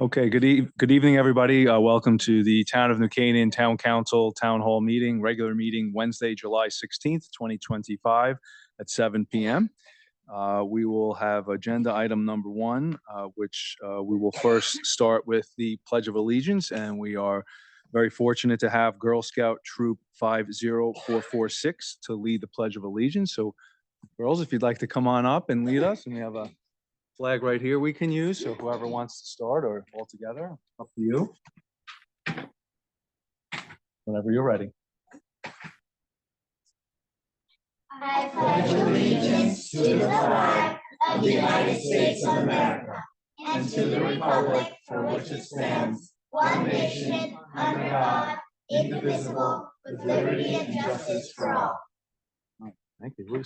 Okay, good evening, everybody. Welcome to the Town of New Canaan Town Council Town Hall meeting, regular meeting, Wednesday, July 16th, 2025 at 7 p.m. We will have agenda item number one, which we will first start with the Pledge of Allegiance, and we are very fortunate to have Girl Scout Troop 50446 to lead the Pledge of Allegiance. So, girls, if you'd like to come on up and lead us, and we have a flag right here we can use, so whoever wants to start or all together, up to you. Whenever you're ready. I pledge allegiance to the flag of the United States of America and to the republic for which it stands, one nation, under God, indivisible, with liberty and justice for all. Thank you.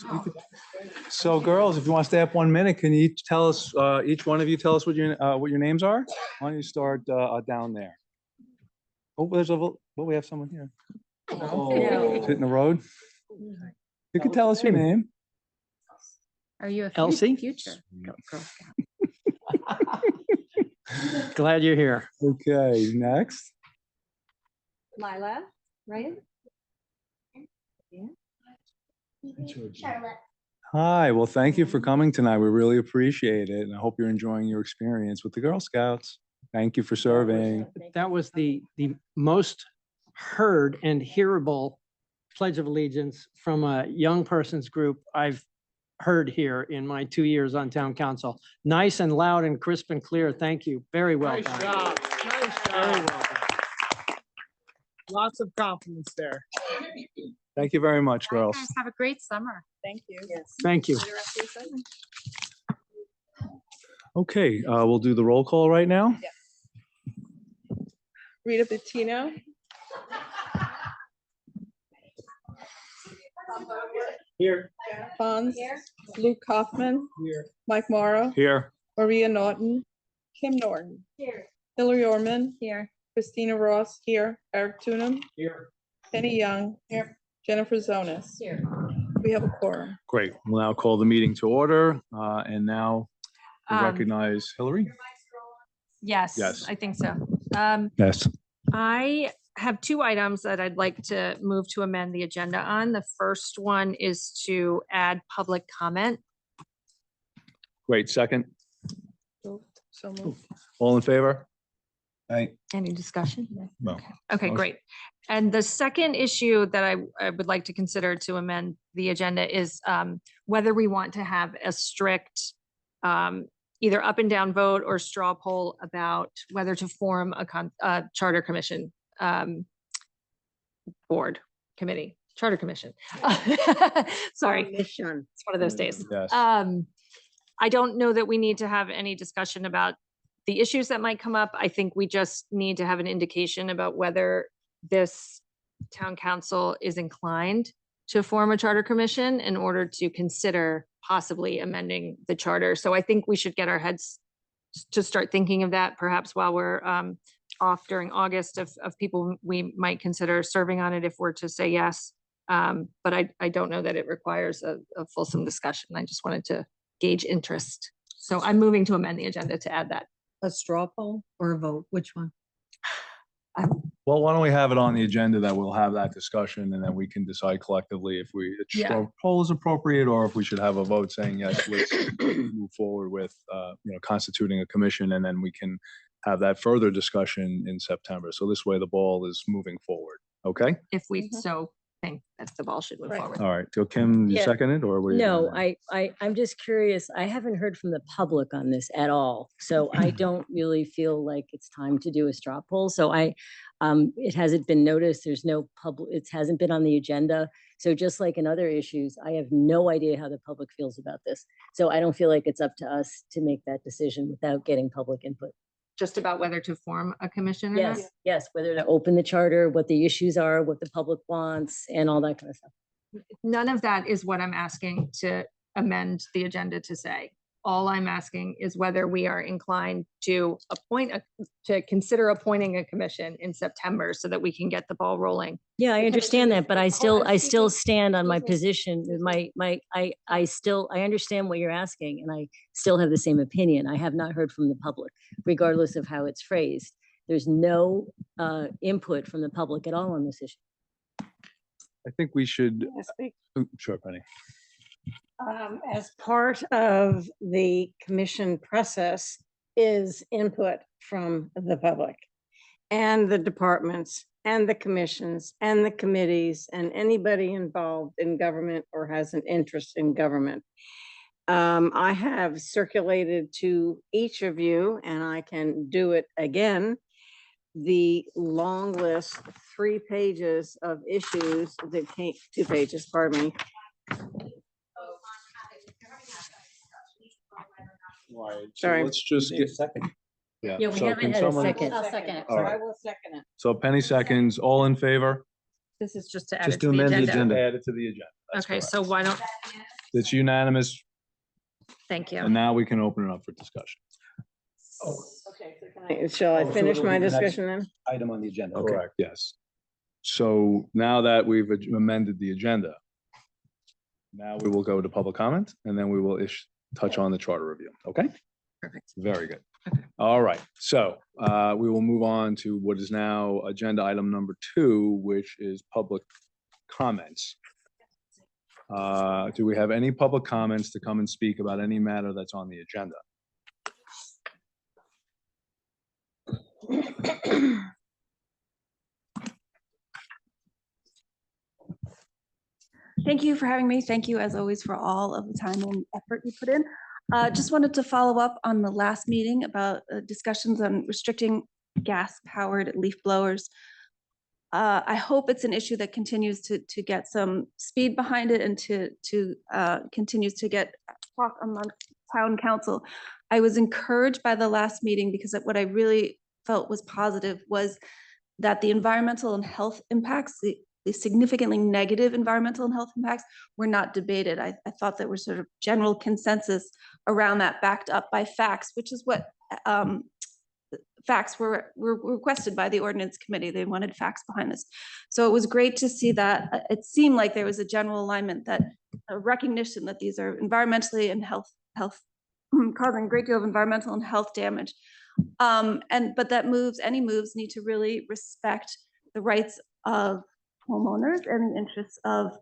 So, girls, if you want to stay up 1 minute, can you each tell us, each one of you tell us what your names are? Why don't you start down there? Oh, we have someone here. No. Hitting the road. You can tell us your name. Are you a Elsie? future Girl Scout? Glad you're here. Okay, next. Lila, right? Charlotte. Hi, well, thank you for coming tonight. We really appreciate it, and I hope you're enjoying your experience with the Girl Scouts. Thank you for serving. That was the most heard and hearable Pledge of Allegiance from a young person's group I've heard here in my 2 years on town council. Nice and loud and crisp and clear. Thank you. Very well Nice done. job. Nice Very job. well done. Lots of confidence there. Thank you very much, girls. Guys, have a great summer. Thank you. Yes. Thank you. Okay, we'll do the roll call right now. Rita Bettino. Here. Fonz. Luke Kaufman. Here. Mike Morrow. Here. Maria Norton. Kim Norton. Here. Hillary Orman. Here. Christina Ross. Here. Eric Tunham. Here. Penny Young. Here. Jennifer Zonas. Here. We have a quorum. Great. We'll now call the meeting to order, and now we Um, recognize Hillary. Yes, Yes. I think so. Yes. I have two items that I'd like to move to amend the agenda on. The first one is to add public comment. Great. Second. So moved. All in favor? Aye. Any discussion? No. Okay, Motion. great. And the second issue that I would like to consider to amend the agenda is whether we want to have a strict either up and down vote or straw poll about whether to form a charter commission board committee, charter commission. Sorry, it's one of those days. Yes. I don't know that we need to have any discussion about the issues that might come up. I think we just need to have an indication about whether this town council is inclined to form a charter commission in order to consider possibly amending the charter. So I think we should get our heads to start thinking of that perhaps while we're off during August of people we might consider serving on it if we're to say yes. But I don't know that it requires a fulsome discussion. I just wanted to gauge interest. So I'm moving to amend the agenda to add that. A straw poll or a vote? Which one? Well, why don't we have it on the agenda that we'll have that discussion, and then we can decide collectively if a straw poll is appropriate or if we should have a vote saying yes, let's move forward with constituting a commission, and then we can have that further discussion in September. So this way the ball is moving forward. Okay. If we so think that the ball should move Right. forward. All right. So Kim, you Yeah. seconded, or were you? No, doing I'm just curious. I haven't heard from the public on this at all. So I don't really feel like it's time to do a straw poll. So it hasn't been noticed. There's no public, it hasn't been on the agenda. So just like in other issues, I have no idea how the public feels about this. So I don't feel like it's up to us to make that decision without getting public input. Just about whether to form a commission or not? Yes, whether to open the charter, what the issues are, what the public wants, and all that kind of stuff. None of that is what I'm asking to amend the agenda to say. All I'm asking is whether we are inclined to to consider appointing a commission in September so that we can get the ball rolling. Yeah, I Because understand it was- that, but I oh, still, I'm I still speaking- stand on my excuse me. position, I understand what you're asking, and I still have the same opinion. I have not heard from the public, regardless of how it's phrased. There's no input from the public at all on this issue. I think we should, I speak? sure, Penny. As part of the commission process is input from the public and the departments and the commissions and the committees and anybody involved in government or has an interest in government. I have circulated to each of you, and I can do it again, the long list, 3 pages of issues that came, 2 pages, pardon me. Right. Sorry. Let's just get. Yeah. Yeah, we so haven't can had a someone- second. I'll second it. All So right. I will second it. So Penny seconds, all in favor? This is just to add Just it to to the amend the agenda. agenda. Add it to the agenda. That's Okay, correct. so why don't, It's unanimous, thank you. and now we can open it up for discussion. Okay, so can shall I Oh, so finish it'll my be the next- discussion then? Item on the agenda. Okay. Correct, yes. So now that we've amended the agenda, now we will go to public comment, and then we will touch on the charter review, okay? Perfect. Very good. Okay. All right, so we will move on to what is now agenda item number 2, which is public comments. Do we have any public comments to come and speak about any matter that's on the agenda? Thank you for having me. Thank you, as always, for all of the time and effort you put in. Just wanted to follow up on the last meeting about discussions on restricting gas-powered leaf blowers. I hope it's an issue that continues to get some speed behind it and to continues to get talk among town council. I was encouraged by the last meeting because what I really felt was positive was that the environmental and health impacts, the significantly negative environmental and health impacts were not debated. I thought there was sort of general consensus around that, backed up by facts, which is what facts were requested by the ordinance committee. They wanted facts behind this. So it was great to see that. It seemed like there was a general alignment, that a recognition that these are environmentally and health causing a great deal of environmental and health damage. But that any moves need to really respect the rights of homeowners and the interests of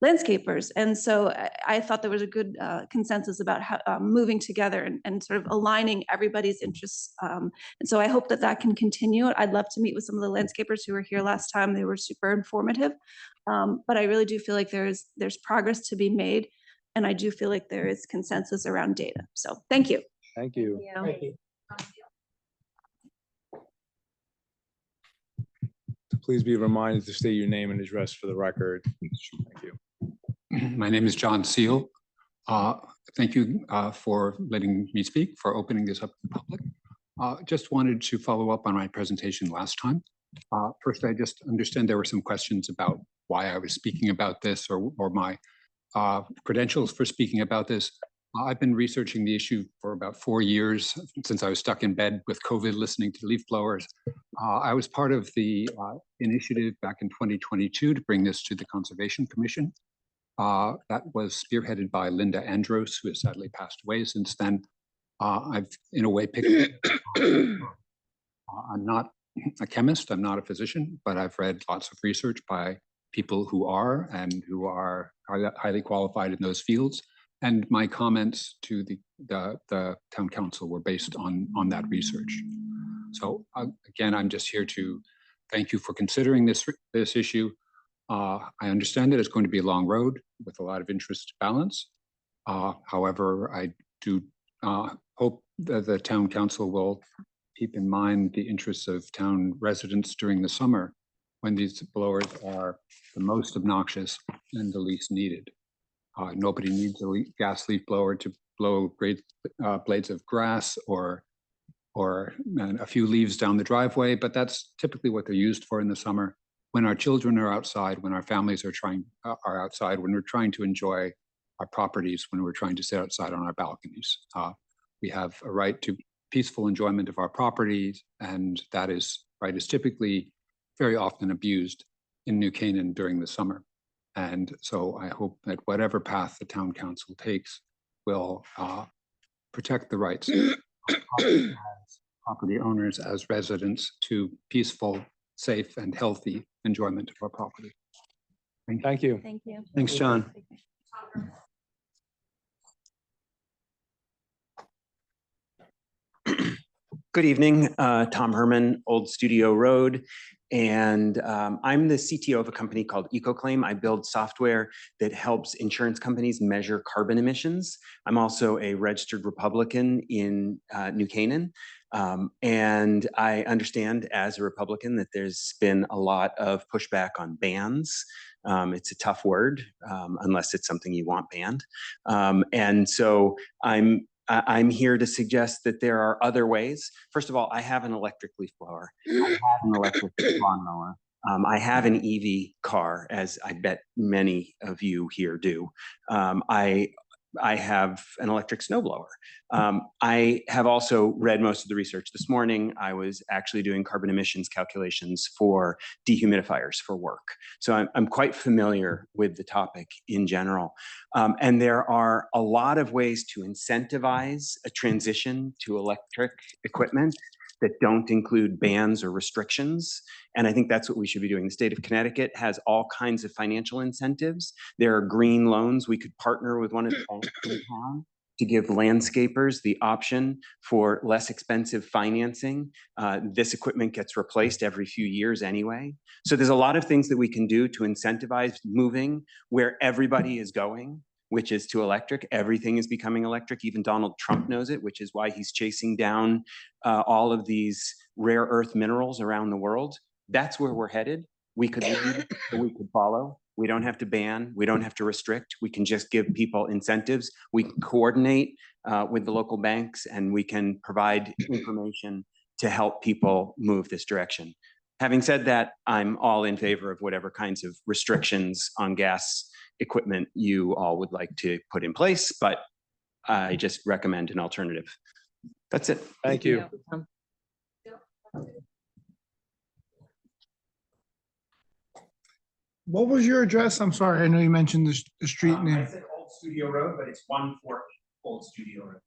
landscapers. And so I thought there was a good consensus about how moving together and sort of aligning everybody's interests. And so I hope that that can continue. I'd love to meet with some of the landscapers who were here last time. They were super informative. But I really do feel like there's progress to be made. And I do feel like there is consensus around data. So thank you. Thank you. Please be reminded to state your name and address for the record. Thank you. My name is John Seal. Thank you for letting me speak, for opening this up to the public. Just wanted to follow up on my presentation last time. First, I just understand there were some questions about why I was speaking about this or my credentials for speaking about this. I've been researching the issue for about 4 years, since I was stuck in bed with COVID listening to leaf blowers. I was part of the initiative back in 2022 to bring this to the Conservation Commission. That was spearheaded by Linda Andros, who has sadly passed away since then. I've, in a way, picked it up. I'm not a chemist, I'm not a physician, but I've read lots of research by people who are and who are highly qualified in those fields. And my comments to the town council were based on that research. So again, I'm just here to thank you for considering this issue. I understand that it's going to be a long road with a lot of interest to balance. However, I do hope that the town council will keep in mind the interests of town residents during the summer, when these blowers are the most obnoxious and the least needed. Nobody needs a gas leaf blower to blow great blades of grass or a few leaves down the driveway, but that's typically what they're used for in the summer. When our children are outside, when our families are outside, when we're trying to enjoy our properties when we're trying to sit outside on our balconies. We have a right to peaceful enjoyment of our properties, and that right is typically very often abused in New Canaan during the summer. And so I hope that whatever path the town council takes will protect the rights of property owners as residents to peaceful, safe, and healthy enjoyment of our property. Thank you. Thank you. Thanks, John. Good evening, Tom Herman, Old Studio Road. And I'm the CTO of a company called EcoClaim. I build software that helps insurance companies measure carbon emissions. I'm also a registered Republican in New Canaan. And I understand as a Republican that there's been a lot of pushback on bans. It's a tough word, unless it's something you want banned. And so I'm here to suggest that there are other ways. First of all, I have an electric leaf blower. I have an electric lawnmower. I have an EV car, as I bet many of you here do. I have an electric snowblower. I have also read most of the research. This morning, I was actually doing carbon emissions calculations for dehumidifiers for work. So I'm quite familiar with the topic in general. And there are a lot of ways to incentivize a transition to electric equipment that don't include bans or restrictions. And I think that's what we should be doing. The state of Connecticut has all kinds of financial incentives. There are green loans. We could partner with one of the banks in town to give landscapers the option for less expensive financing. This equipment gets replaced every few years anyway. So there's a lot of things that we can do to incentivize moving where everybody is going, which is to electric. Everything is becoming electric. Even Donald Trump knows it, which is why he's chasing down all of these rare earth minerals around the world. That's where we're headed. We could lead, or we could follow. We don't have to ban. We don't have to restrict. We can just give people incentives. We can coordinate with the local banks, and we can provide information to help people move this direction. Having said that, I'm all in favor of whatever kinds of restrictions on gas equipment you all would like to put in place, but I just recommend an alternative. That's it. Thank you. What was your address? I'm sorry, I know you mentioned the street name. I said Old Studio Road, but it's 148 Old Studio Road.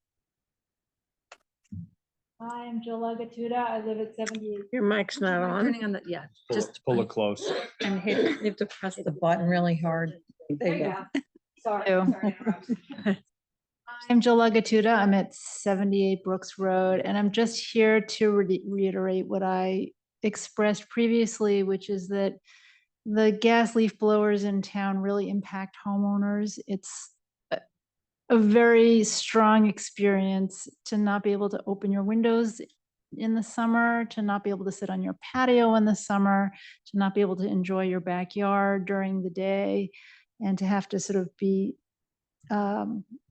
Hi, I'm Jill Agatuda. I live at 78. Your mic's not on. Turning on the, yeah, just Pull it close. And you have to press the button really hard. There you go. Sorry. I'm Jill Agatuda. I'm at 78 Brooks Road, and I'm just here to reiterate what I expressed previously, which is that the gas leaf blowers in town really impact homeowners. It's a very strong experience to not be able to open your windows in the summer, to not be able to sit on your patio in the summer, to not be able to enjoy your backyard during the day, and to have to sort of be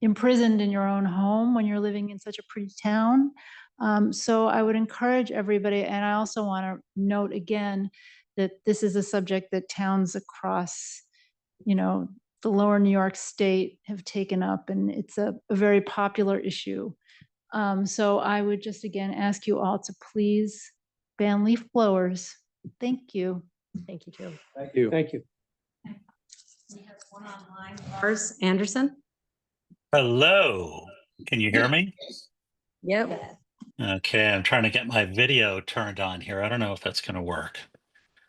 imprisoned in your own home when you're living in such a pretty town. So I would encourage everybody, and I also want to note again that this is a subject that towns across, the lower New York state have taken up, and it's a very popular issue. So I would just again ask you all to please ban leaf blowers. Thank you. Thank you, Jill. Thank you. Thank you. We have one online. Lars Anderson? Hello, can you hear me? Yep. Okay, I'm trying to get my video turned on here. I don't know if that's going to work.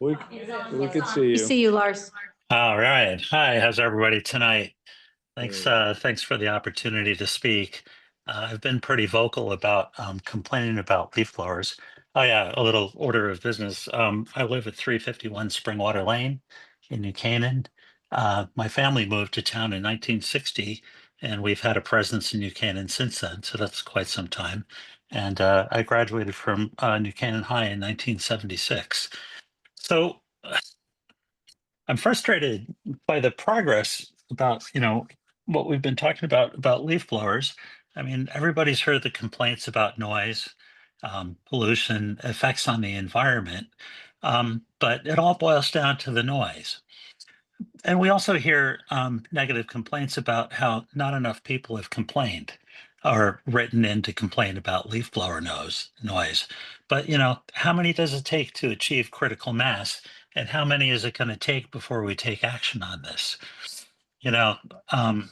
We could see we you. see you, Lars. All right. Hi, how's everybody tonight? Thanks for the opportunity to speak. I've been pretty vocal about complaining about leaf blowers. Oh yeah, a little order of business. I live at 351 Springwater Lane in New Canaan. My family moved to town in 1960, and we've had a presence in New Canaan since then, so that's quite some time. And I graduated from New Canaan High in 1976. So I'm frustrated by the progress about, what we've been talking about leaf blowers. I mean, everybody's heard the complaints about noise, pollution, effects on the environment, but it all boils down to the noise. And we also hear negative complaints about how not enough people have complained or written in to complain about leaf blower noise. But how many does it take to achieve critical mass, and how many is it going to take before we take action on this? You know, um,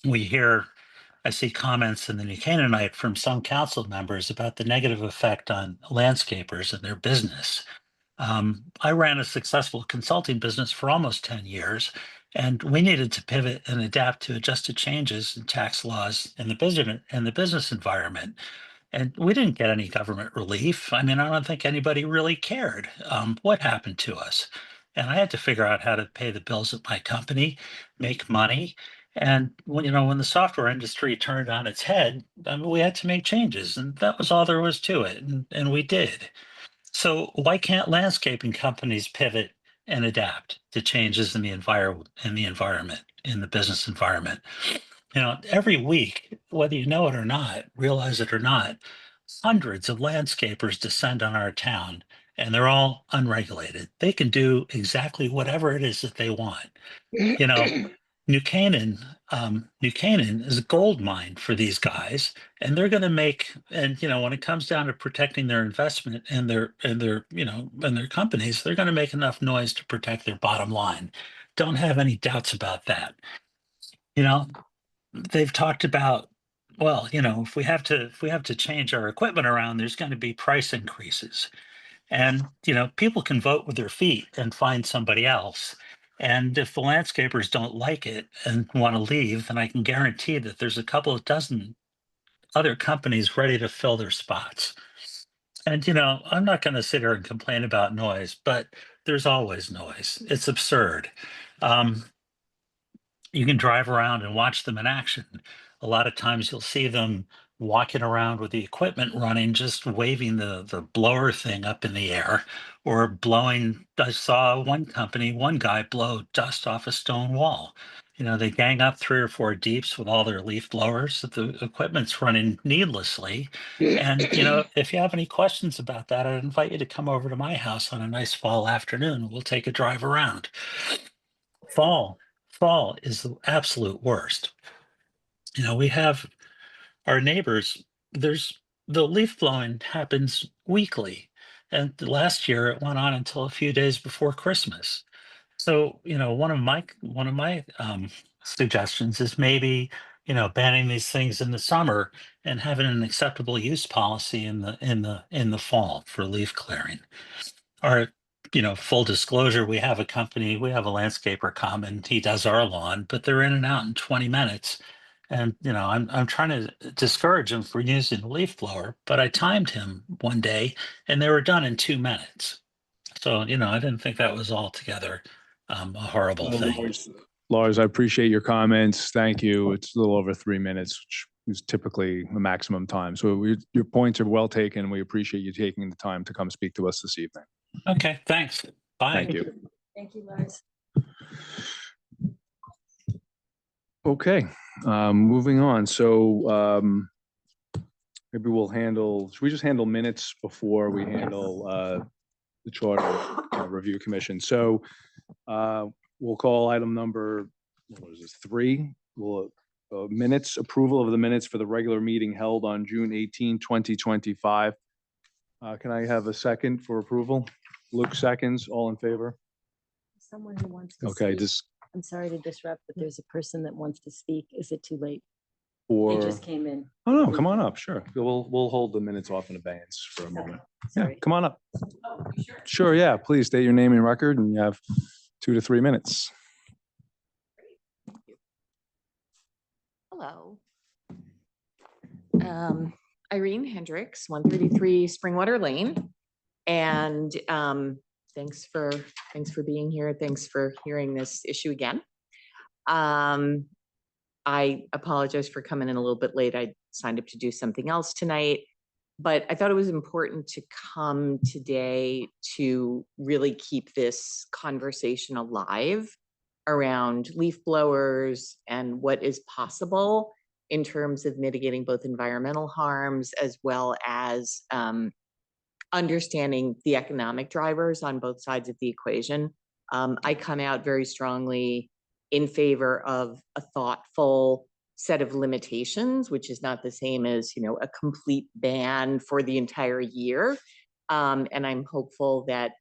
we hear, I see comments in the New Canaanite from some council members about the negative effect on landscapers and their business. I ran a successful consulting business for almost 10 years, and we needed to pivot and adapt to adjusted changes in tax laws and the business environment. And we didn't get any government relief. I mean, I don't think anybody really cared what happened to us. And I had to figure out how to pay the bills at my company, make money. And when the software industry turned on its head, I mean, we had to make changes, and that was all there was to it. And we did. So why can't landscaping companies pivot and adapt to changes in the environment, in the business environment? Every week, whether you know it or not, realize it or not, hundreds of landscapers descend on our town, and they're all unregulated. They can do exactly whatever it is that they want. New Canaan, New Canaan is a gold mine for these guys, and they're going to make. And when it comes down to protecting their investment and their companies, they're going to make enough noise to protect their bottom line. Don't have any doubts about that. They've talked about, well, if we have to change our equipment around, there's going to be price increases. And, people can vote with their feet and find somebody else. And if the landscapers don't like it and want to leave, then I can guarantee that there's a couple of dozen other companies ready to fill their spots. And, I'm not going to sit here and complain about noise, but there's always noise. It's absurd. You can drive around and watch them in action. A lot of times you'll see them walking around with the equipment running, just waving the blower thing up in the air or blowing. I saw one guy blow dust off a stone wall. They gang up 3 or 4 deeps with all their leaf blowers. The equipment's running needlessly. And, if you have any questions about that, I'd invite you to come over to my house on a nice fall afternoon. We'll take a drive around. Fall is the absolute worst. We have our neighbors, there's the leaf blowing happens weekly. And last year it went on until a few days before Christmas. So, one of my suggestions is maybe, banning these things in the summer and having an acceptable use policy in the fall for leaf clearing. Or, full disclosure, we have a landscaper come and he does our lawn, but they're in and out in 20 minutes. And, I'm trying to discourage him from using a leaf blower, but I timed him one day and they were done in 2 minutes. So, I didn't think that was altogether a horrible thing. Lars, I appreciate your comments. Thank you. It's a little over 3 minutes, which is typically the maximum time. So your points are well taken. We appreciate you taking the time to come speak to us this evening. Okay, thanks. Bye. Thank you. Thank you, Lars. Okay, moving on. So maybe should we just handle minutes before we handle the charter review commission? So we'll call item number, what is this, 3? Minutes, approval of the minutes for the regular meeting held on June 18, 2025. Can I have a second for approval? Luke seconds, all in favor? Someone who wants to Okay, speak. I'm sorry to disrupt, but there's a person that wants to speak. Is it too late? They or, just came in. oh no, come on up, sure. We'll hold the minutes off in abeyance for a moment. Yeah, Sorry. come on up. Sure, yeah, please state your name and record, and you have 2 to 3 minutes. Hello. Irene Hendricks, 133 Springwater Lane. And thanks for being here. Thanks for hearing this issue again. I apologize for coming in a little bit late. I signed up to do something else tonight, but I thought it was important to come today to really keep this conversation alive around leaf blowers and what is possible in terms of mitigating both environmental harms as well as understanding the economic drivers on both sides of the equation I come out very strongly in favor of a thoughtful set of limitations, which is not the same as, a complete ban for the entire year. And I'm hopeful that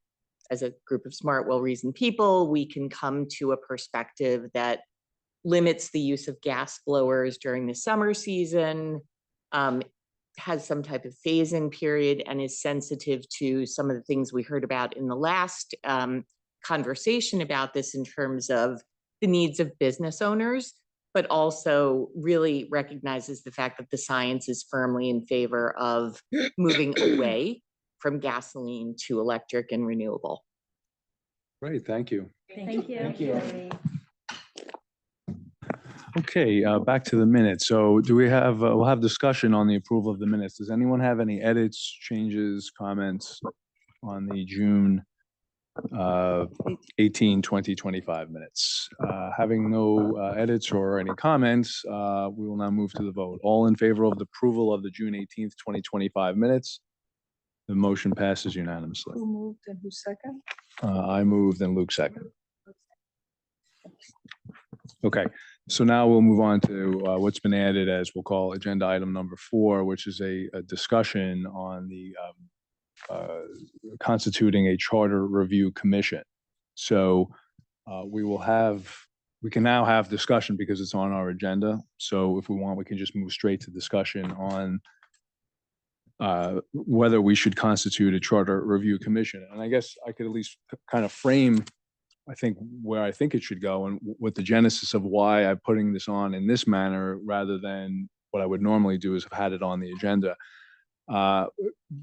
as a group of smart, well-reasoned people, we can come to a perspective that limits the use of gas blowers during the summer season, has some type of phase-in period, and is sensitive to some of the things we heard about in the last conversation about this in terms of the needs of business owners, but also really recognizes the fact that the science is firmly in favor of moving away from gasoline to electric and renewable. Great, thank you. Thank you. Okay, back to the minutes. So do we have, we'll have discussion on the approval of the minutes. Does anyone have any edits, changes, comments on the June 18, 2025 minutes? Having no edits or any comments, we will now move to the vote. All in favor of the approval of the June 18th, 2025 minutes? The motion passes unanimously. Who moved and who second? I moved and Luke second. Okay, so now we'll move on to what's been added as we'll call agenda item number 4, which is a discussion on the constituting a charter review commission. So we can now have discussion because it's on our agenda. So if we want, we can just move straight to discussion on whether we should constitute a charter review commission. And I guess I could at least kind of frame, I think, where I think it should go and what the genesis of why I'm putting this on in this manner rather than what I would normally do is have had it on the agenda.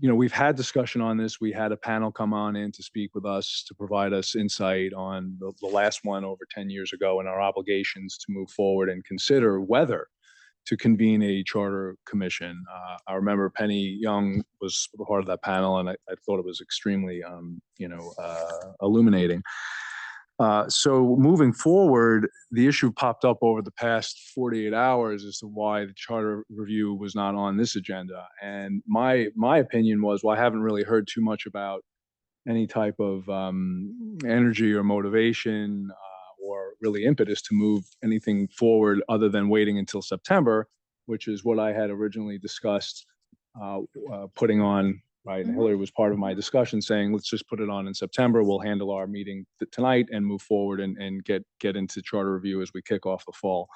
We've had discussion on this. We had a panel come on in to speak with us to provide us insight on the last one over 10 years ago and our obligations to move forward and consider whether to convene a charter commission. I remember Penny Young was part of that panel, and I thought it was extremely, illuminating. So moving forward, the issue popped up over the past 48 hours as to why the charter review was not on this agenda. And my opinion was, well, I haven't really heard too much about any type of energy or motivation or really impetus to move anything forward other than waiting until September, which is what I had originally discussed putting on. Right, and Hillary was part of my discussion saying, let's just put it on in September. We'll handle our meeting tonight and move forward and get into charter review as we kick off the fall.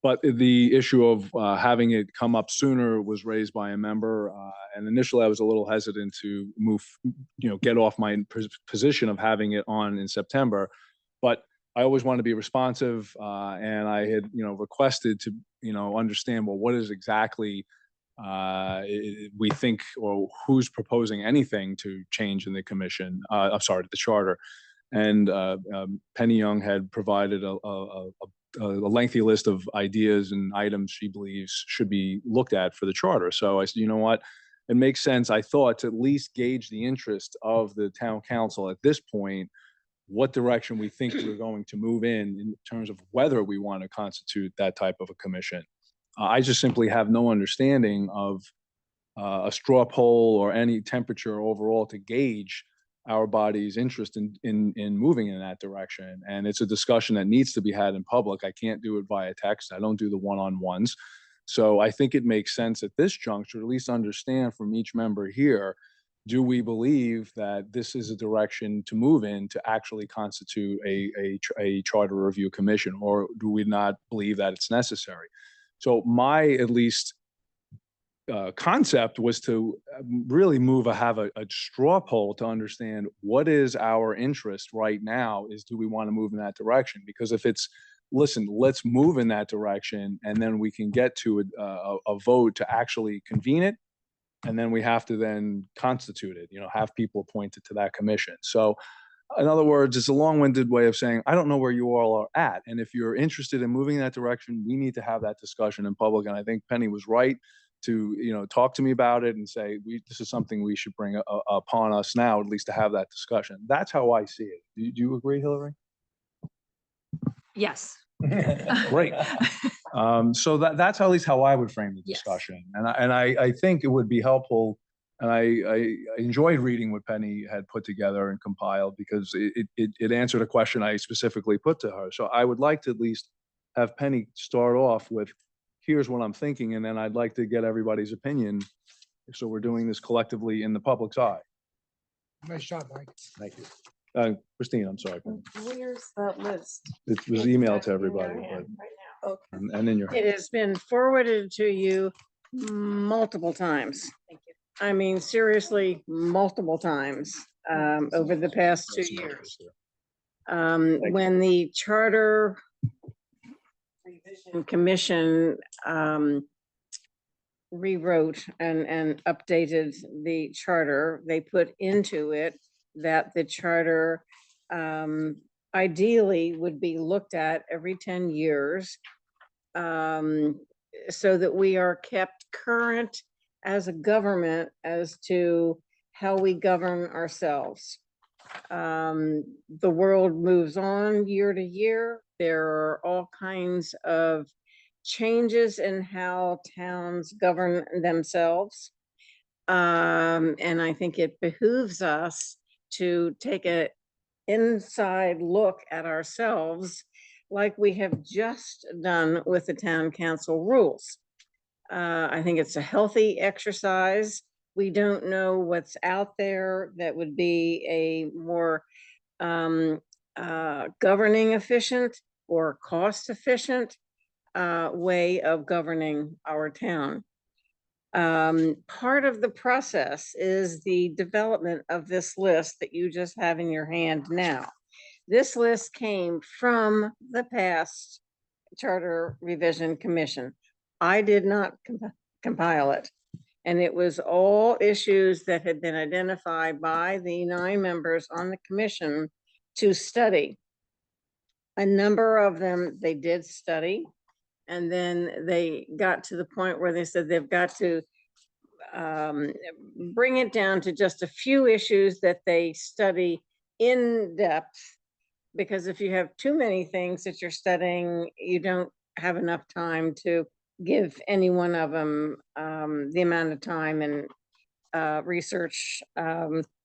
But the issue of having it come up sooner was raised by a member. And initially I was a little hesitant to get off my position of having it on in September. But I always want to be responsive. And I had, requested to, understand, well, what is exactly we think, or who's proposing anything to change in the commission, the charter. And Penny Young had provided a lengthy list of ideas and items she believes should be looked at for the charter. So I said, you know what, it makes sense, I thought, to at least gauge the interest of the town council at this point, what direction we think we're going to move in terms of whether we want to constitute that type of a commission. I just simply have no understanding of a straw poll or any temperature overall to gauge our body's interest in moving in that direction. And it's a discussion that needs to be had in public. I can't do it via text. I don't do the one-on-ones. So I think it makes sense at this juncture to at least understand from each member here, do we believe that this is a direction to move in to actually constitute a charter review commission, or do we not believe that it's necessary? So my, at least, concept was to really have a straw poll to understand what is our interest right now. Do we want to move in that direction? Because if it's, listen, let's move in that direction, and then we can get to a vote to actually convene it, and then we have to then constitute it, have people appointed to that commission. So in other words, it's a long-winded way of saying, I don't know where you all are at. And if you're interested in moving in that direction, we need to have that discussion in public. And I think Penny was right to, talk to me about it and say, this is something we should bring upon us now, at least to have that discussion. That's how I see it. Do you agree, Hillary? Yes. Great. So that's at least how I would frame the discussion. And I think it would be helpful And I enjoyed reading what Penny had put together and compiled because it answered a question I specifically put to her. So I would like to at least have Penny start off with, here's what I'm thinking, and then I'd like to get everybody's opinion. So we're doing this collectively in the public's eye. Nice job, Mike. Thank you. Christine, I'm sorry. Penny. Where's that list? It was emailed to everybody, but, and in your. It has been forwarded to you multiple times. Thank you. I mean, seriously, multiple times, over the past 2 years. When the Charter Revision Commission, rewrote and updated the charter, they put into it that the charter, ideally would be looked at every 10 years, so that we are kept current as a government as to how we govern ourselves. The world moves on year to year. There are all kinds of changes in how towns govern themselves. And I think it behooves us to take an inside look at ourselves like we have just done with the town council rules. I think it's a healthy exercise. We don't know what's out there that would be a more governing efficient or cost efficient way of governing our town. Part of the process is the development of this list that you just have in your hand now. This list came from the past Charter Revision Commission. I did not compile it. And it was all issues that had been identified by the 9 members on the commission to study. A number of them they did study. And then they got to the point where they said they've got to bring it down to just a few issues that they study in depth. Because if you have too many things that you're studying, you don't have enough time to give any one of them the amount of time and research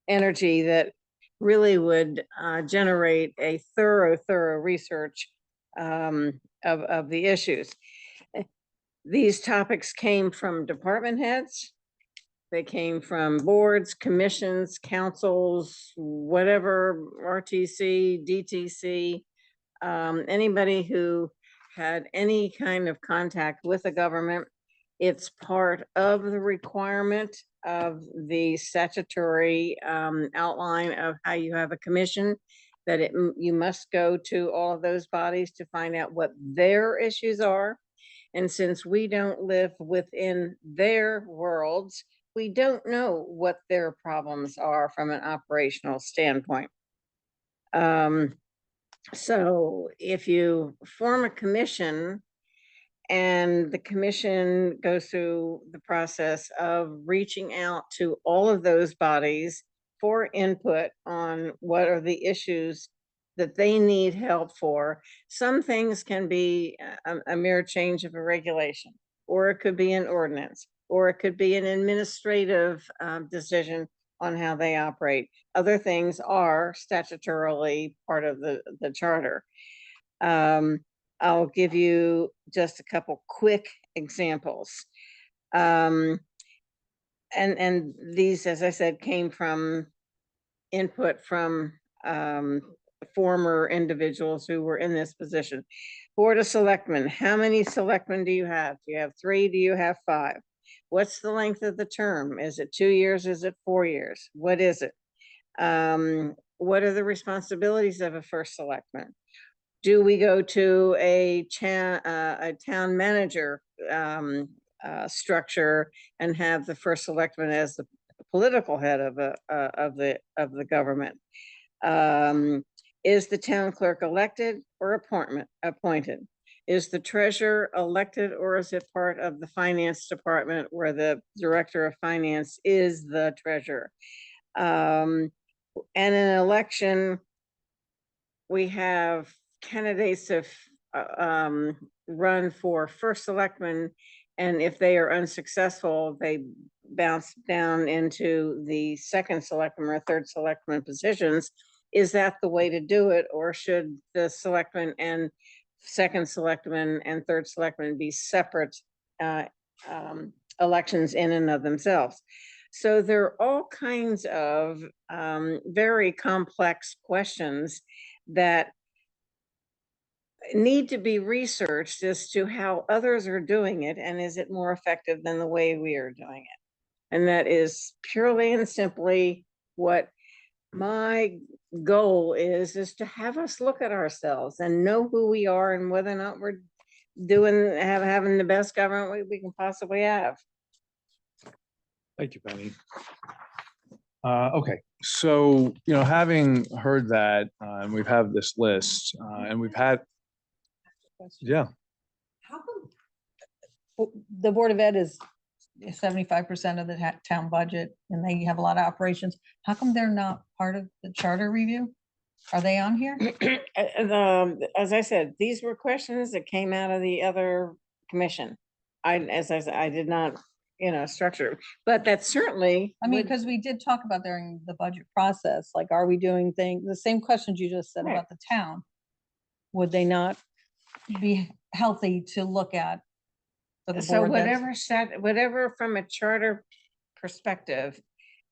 energy that really would generate a thorough research of the issues. These topics came from department heads. They came from boards, commissions, councils, whatever, RTC, DTC, anybody who had any kind of contact with the government. It's part of the requirement of the statutory outline of how you have a commission, that you must go to all of those bodies to find out what their issues are. And since we don't live within their worlds, we don't know what their problems are from an operational standpoint. So if you form a commission and the commission goes through the process of reaching out to all of those bodies for input on what are the issues that they need help for, some things can be a mere change of a regulation, or it could be an ordinance, or it could be an administrative decision on how they operate. Other things are statutorily part of the charter. I'll give you just a couple quick examples. And these, as I said, came from input from former individuals who were in this position. Board of Selectmen, how many selectmen do you have? Do you have 3? Do you have 5? What's the length of the term? Is it 2 years? Is it 4 years? What is it? What are the responsibilities of a first selectman? Do we go to a town manager structure and have the first selectman as the political head of the government? Is the town clerk elected or appointed? Is the treasurer elected, or is it part of the finance department where the director of finance is the treasurer? And in an election, we have candidates have run for first selectman, And if they are unsuccessful, they bounce down into the second selectman or third selectman positions. Is that the way to do it? Or should the selectman and second selectman and third selectman be separate elections in and of themselves? So there are all kinds of very complex questions that need to be researched as to how others are doing it, and is it more effective than the way we are doing it? And that is purely and simply what my goal is to have us look at ourselves and know who we are and whether or not we're having the best government we can possibly have. Thank you, Penny. Okay, so, having heard that, and we've had this list, and we've had, yeah, How come the Board of Ed is 75% of the town budget and they have a lot of operations? How come they're not part of the charter review? Are they on here? As I said, these were questions that came out of the other commission. As I said, I did not, structure, but that certainly. I mean, would- because we did talk about during the budget process, like, are we doing things, the same questions you just said Right. about the town? Would they not be healthy to look at? For the So board that's- whatever from a charter perspective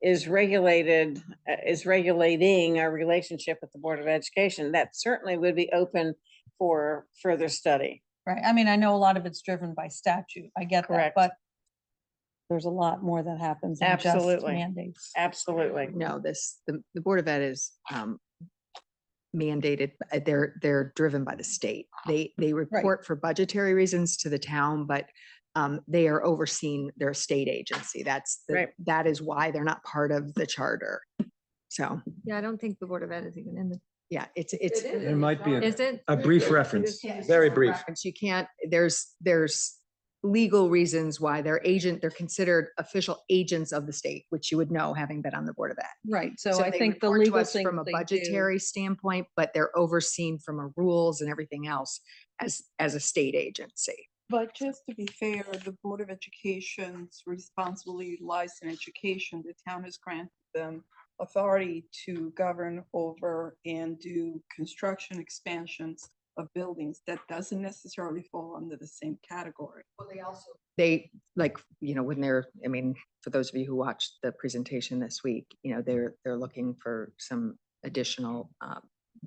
is regulating our relationship with the Board of Education, that certainly would be open for further study. Right, I mean, I know a lot of it's driven by statute, I get that, Correct. but there's a lot more that happens than just Absolutely. mandates. Absolutely. No, the Board of Ed is mandated, they're driven by the state. They report for budgetary reasons to the town, but they are overseen, they're a state agency. Right. That is why they're not part of the charter. So, Yeah, I don't think the Board of Ed is even in the, yeah, it's. it might be is it? a brief reference, very brief. You can't, there's legal reasons why they're considered official agents of the state, which you would know having been on the Board of Ed. Right, so I they think the report to legal us thing from a they do- budgetary standpoint, but they're overseen from a rules and everything else as a state agency. But just to be fair, the Board of Education's responsibility lies in education. The town has granted them authority to govern over and do construction expansions of buildings. That doesn't necessarily fall under the same category. Well, they like, when for those of you who watched the presentation this week, they're looking for some additional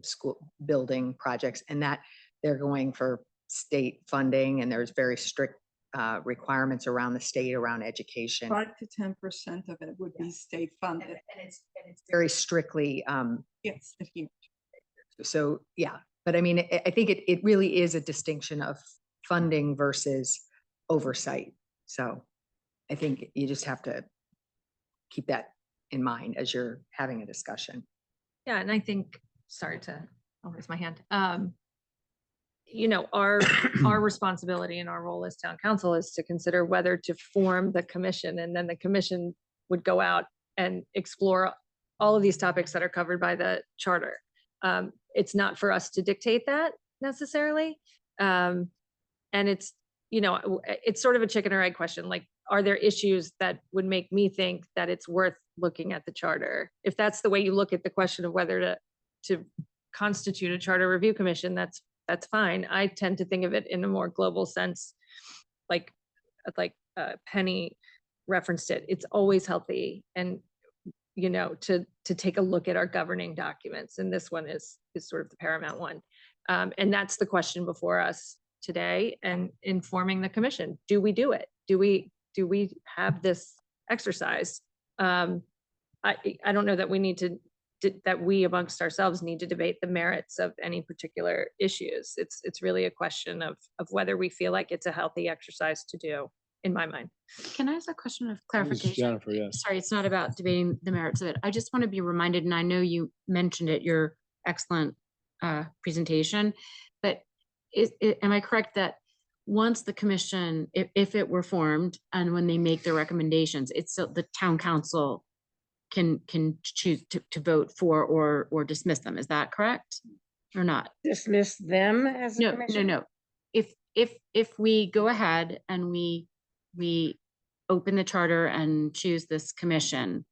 school building projects, and that they're going for state funding, and there's very strict requirements around the state around education. 5 to 10% of it would be state funded. And it's very strictly Yes, adhered. so, yeah, but I mean, I think it really is a distinction of funding versus oversight. So I think you just have to keep that in mind as you're having a discussion. Yeah, and I think, I'll raise my hand. Our responsibility and our role as town council is to consider whether to form the commission, and then the commission would go out and explore all of these topics that are covered by the charter. It's not for us to dictate that necessarily. And it's sort of a chicken or egg question. Like, are there issues that would make me think that it's worth looking at the charter? If that's the way you look at the question of whether to constitute a charter review commission, that's fine. I tend to think of it in a more global sense, like Penny referenced it. It's always healthy and to take a look at our governing documents, and this one is sort of the paramount one. And that's the question before us today, and informing the commission. Do we do it? Do we have this exercise? I don't know that we need to that we amongst ourselves need to debate the merits of any particular issues. It's really a question of whether we feel like it's a healthy exercise to do, in my mind. Can I ask a question of clarification? Jennifer, yes. Sorry, it's not about debating the merits of it. I just want to be reminded, and I know you mentioned it, your excellent presentation, but am I correct that once the commission, if it were formed and when they make their recommendations, it's so the town council can choose to vote for or dismiss them? Is that correct or not? Dismiss them as a commission? No. If we go ahead and we we open the charter and choose this commission,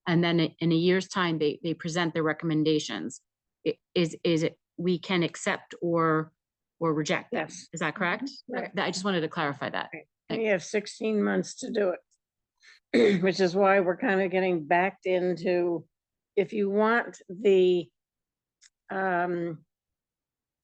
and then in a year's time, they present their recommendations, is it, we can accept or reject them? Yes. Is that correct? Right. I just wanted to clarify that. And you have 16 months to do it, which is why we're kind of getting backed into, if you want the,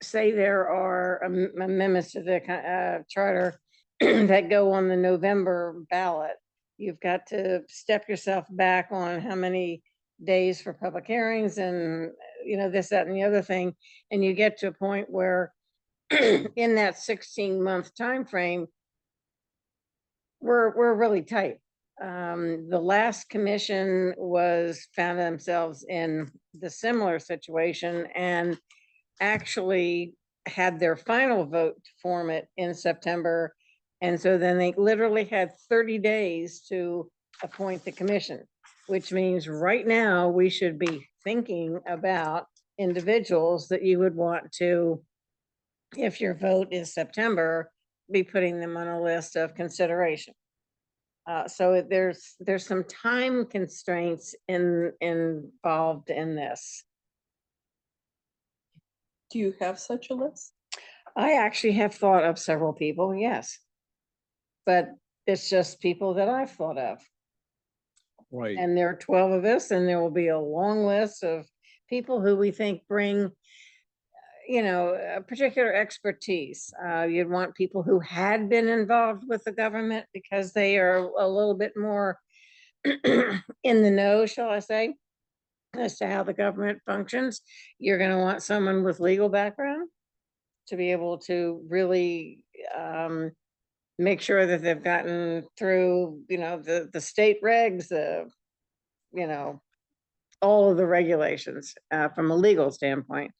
say there are amendments to the charter that go on the November ballot, you've got to step yourself back on how many days for public hearings and, you know, this, that, and the other thing. And you get to a point where in that 16-month time frame, we're really tight. The last commission found themselves in the similar situation and actually had their final vote to form it in September. And so then they literally had 30 days to appoint the commission, which means right now we should be thinking about individuals that you would want to, if your vote is September, be putting them on a list of consideration. So there's some time constraints involved in this. Do you have such a list? I actually have thought of several people, yes. But it's just people that I've thought of. Right. And there are 12 of us, and there will be a long list of people who we think bring, you know, a particular expertise. You'd want people who had been involved with the government because they are a little bit more in the know, shall I say, as to how the government functions. You're going to want someone with legal background to be able to really make sure that they've gotten through, you know, the state regs, you know, all of the regulations from a legal standpoint.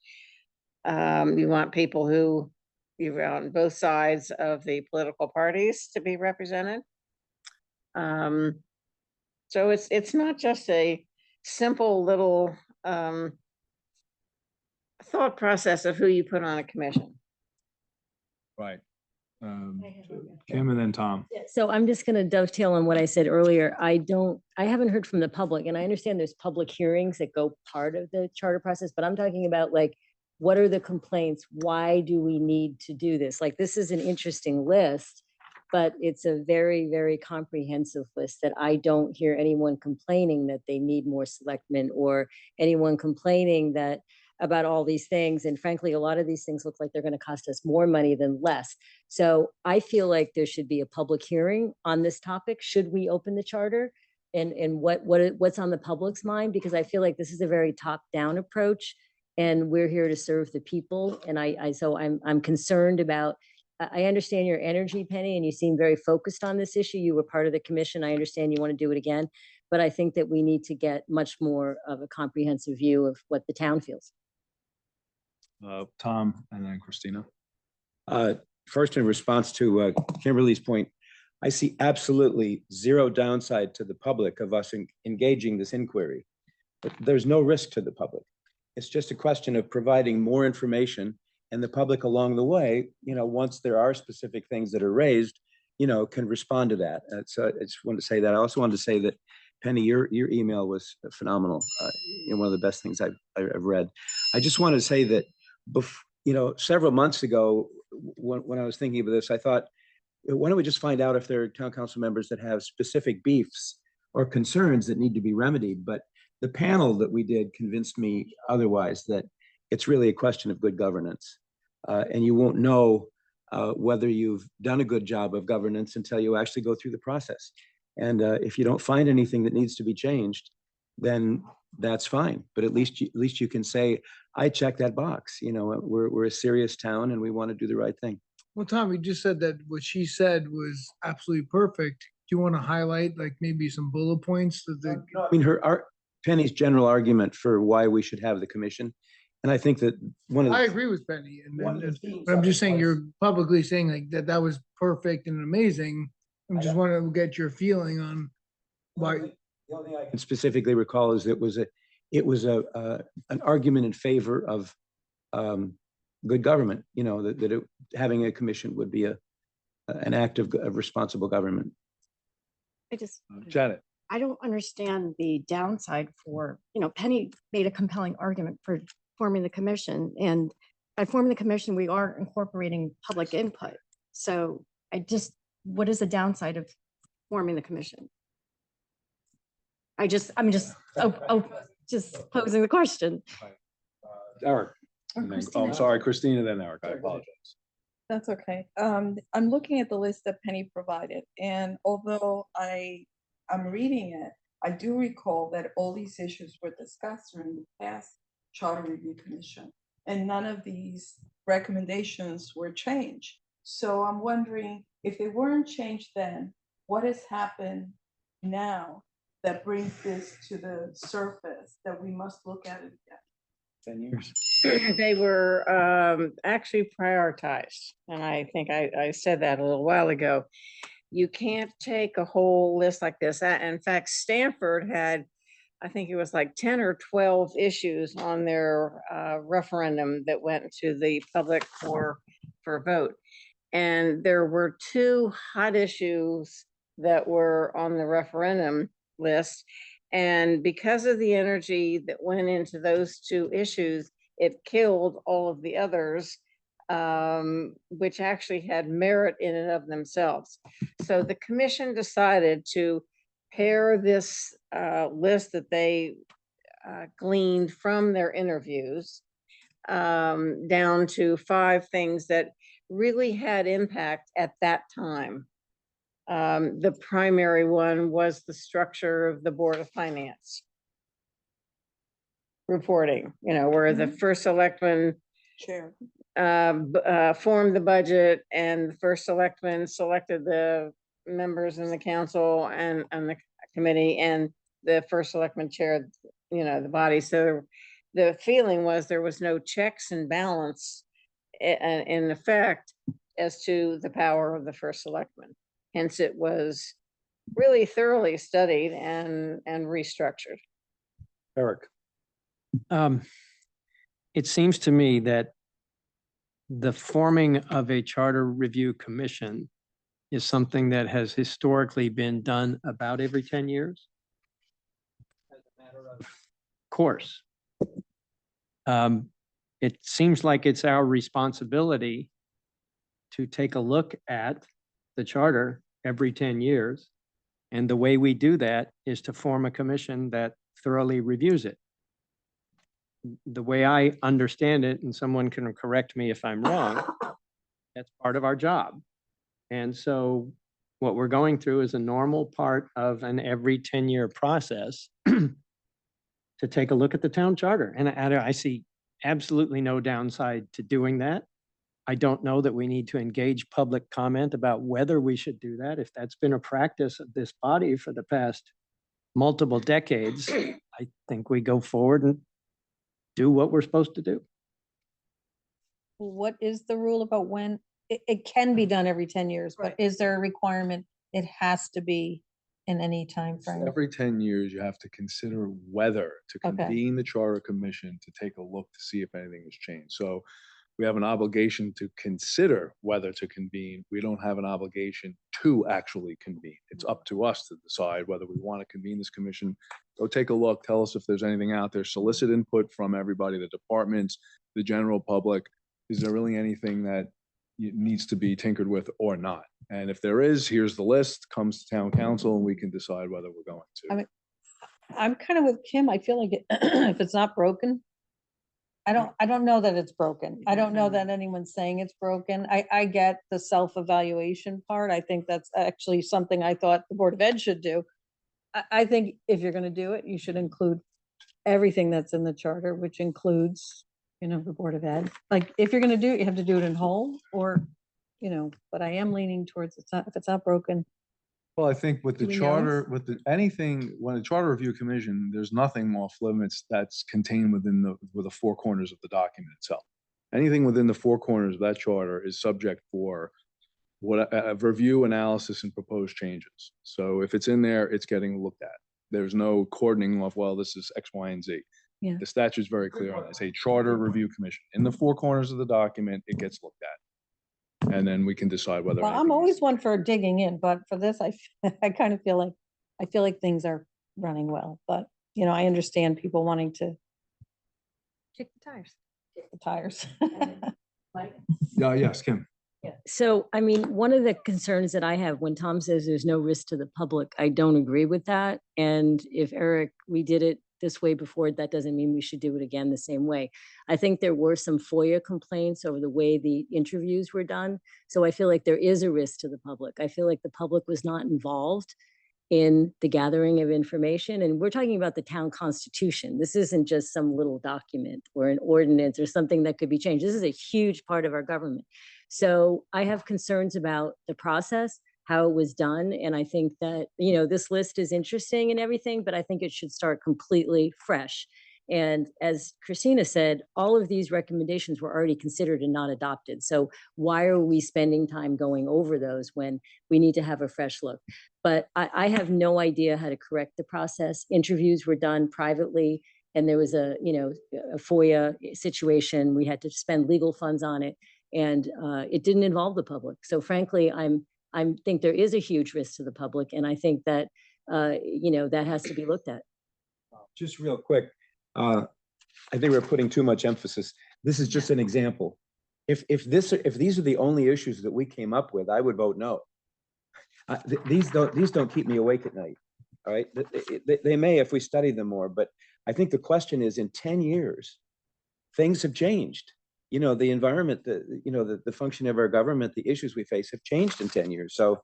You want people who you're on both sides of the political parties to be represented. So it's not just a simple little thought process of who you put on a commission. Right. Kim and then Tom. So I'm just going to dovetail on what I said earlier. I haven't heard from the public, and I understand there's public hearings that go part of the charter process, but I'm talking about like, what are the complaints? Why do we need to do this? Like, this is an interesting list, but it's a very, very comprehensive list that I don't hear anyone complaining that they need more selectmen or anyone complaining that about all these things. And frankly, a lot of these things look like they're going to cost us more money than less. So I feel like there should be a public hearing on this topic. Should we open the charter? And what's on the public's mind? Because I feel like this is a very top-down approach, and we're here to serve the people. And so I'm concerned about, I understand your energy, Penny, and you seem very focused on this issue. You were part of the commission. I understand you want to do it again, but I think that we need to get much more of a comprehensive view of what the town feels. Tom and then Christina. First, in response to Kimberly's point, I see absolutely zero downside to the public of us engaging this inquiry. But there's no risk to the public. It's just a question of providing more information, and the public along the way, you know, once there are specific things that are raised, you know, can respond to that. So I just wanted to say that. I also wanted to say that, Penny, your email was phenomenal. You know, one of the best things I've read. I just want to say that, you know, several months ago, when I was thinking about this, I thought, why don't we just find out if there are town council members that have specific beefs or concerns that need to be remedied? But the panel that we did convinced me otherwise, that it's really a question of good governance. And you won't know whether you've done a good job of governance until you actually go through the process. And if you don't find anything that needs to be changed, then that's fine. But at least you can say, I check that box. You know, we're a serious town and we want to do the right thing. Well, Tom, you just said that what she said was absolutely perfect. Do you want to highlight like maybe some bullet points that the? No, I mean, Penny's general argument for why we should have the commission. And I think that one of the. I agree with Penny, but I'm just saying you're publicly saying like that was perfect and amazing. I just want to get your feeling on why. The only thing I can specifically recall is it was an argument in favor of good government. You know, that having a commission would be an act of responsible government. I just, Janet. I don't understand the downside for, Penny made a compelling argument for forming the commission. And by forming the commission, we are incorporating public input. So what is the downside of forming the commission? I'm just posing the question. Eric. And then- Oh, I'm sorry, Christina, then Eric. I apologize. That's okay. I'm looking at the list that Penny provided, and although I'm reading it, I do recall that all these issues were discussed during the past Charter Review Commission, and none of these recommendations were changed. So I'm wondering if they weren't changed then, what has happened now that brings this to the surface that we must look at it again? 10 years. They were actually prioritized. And I think I said that a little while ago. You can't take a whole list like this. In fact, Stanford had, I think it was like 10 or 12 issues on their referendum that went to the public for a vote. And there were 2 hot issues that were on the referendum list. And because of the energy that went into those 2 issues, it killed all of the others, which actually had merit in and of themselves. So the commission decided to pare this list that they gleaned from their interviews down to 5 things that really had impact at that time. The primary one was the structure of the Board of Finance reporting, where the first selectman Chair. formed the budget, and the first selectman selected the members in the council and the committee, and the first selectman chaired, the body. So the feeling was there was no checks and balance in effect as to the power of the first selectman. Hence, it was really thoroughly studied and restructured. Eric. It seems to me that the forming of a charter review commission is something that has historically been done about every 10 years. As a matter of course. It seems like it's our responsibility to take a look at the charter every 10 years. And the way we do that is to form a commission that thoroughly reviews it. The way I understand it, and someone can correct me if I'm wrong, that's part of our job. And so what we're going through is a normal part of an every 10-year process to take a look at the town charter. And I see absolutely no downside to doing that. I don't know that we need to engage public comment about whether we should do that. If that's been a practice of this body for the past multiple decades, I think we go forward and do what we're supposed to do. What is the rule about when it can be done every 10 years, but is there a requirement? It has to be in any time frame. Every 10 years, you have to consider whether to Okay. convene the Charter Commission to take a look to see if anything has changed. So we have an obligation to consider whether to convene. We don't have an obligation to actually convene. It's up to us to decide whether we want to convene this commission. Go take a look, tell us if there's anything out there, solicit input from everybody, the departments, the general public. Is there really anything that needs to be tinkered with or not? And if there is, here's the list, comes to town council, and we can decide whether we're going to. I mean, I'm kind of with Kim. I feel like if it's not broken, I don't know that it's broken. I don't know that anyone's saying it's broken. I get the self-evaluation part. I think that's actually something I thought the Board of Ed should do. I think if you're gonna do it, you should include everything that's in the charter, which includes, the Board of Ed. Like, if you're gonna do it, you have to do it in whole, or, but I am leaning towards if it's not broken. Well, I think with the Do we know? charter, when a charter review commission, there's nothing off limits that's contained within the 4 corners of the document itself. Anything within the 4 corners of that charter is subject for a review, analysis, and proposed changes. So if it's in there, it's getting looked at. There's no cordoning off, well, this is X, Y, and Z. Yeah. The statute's very clear on it. It's a charter review commission. In the 4 corners of the document, it gets looked at. And then we can decide whether. Well, I'm anything- always one for digging in, but for this, I kind of feel like I feel like things are running well, but, you know, I understand people wanting to Kick the tires. kick the tires. Yes, Kim. Yeah. So, I mean, one of the concerns that I have when Tom says there's no risk to the public, I don't agree with that. And if Eric, we did it this way before, that doesn't mean we should do it again the same way. I think there were some FOIA complaints over the way the interviews were done. So I feel like there is a risk to the public. I feel like the public was not involved in the gathering of information. And we're talking about the town constitution. This isn't just some little document or an ordinance or something that could be changed. This is a huge part of our government. So I have concerns about the process, how it was done. And I think that, you know, this list is interesting and everything, but I think it should start completely fresh. And as Christina said, all of these recommendations were already considered and not adopted. So why are we spending time going over those when we need to have a fresh look? But I have no idea how to correct the process. Interviews were done privately, and there was a, you know, a FOIA situation. We had to spend legal funds on it, and it didn't involve the public. So frankly, I think there is a huge risk to the public, and I think that, you know, that has to be looked at. Just real quick, I think we're putting too much emphasis. This is just an example. If these are the only issues that we came up with, I would vote no. These don't keep me awake at night. All right, they may if we study them more, but I think the question is, in 10 years, things have changed. You know, the environment, the function of our government, the issues we face have changed in 10 years. So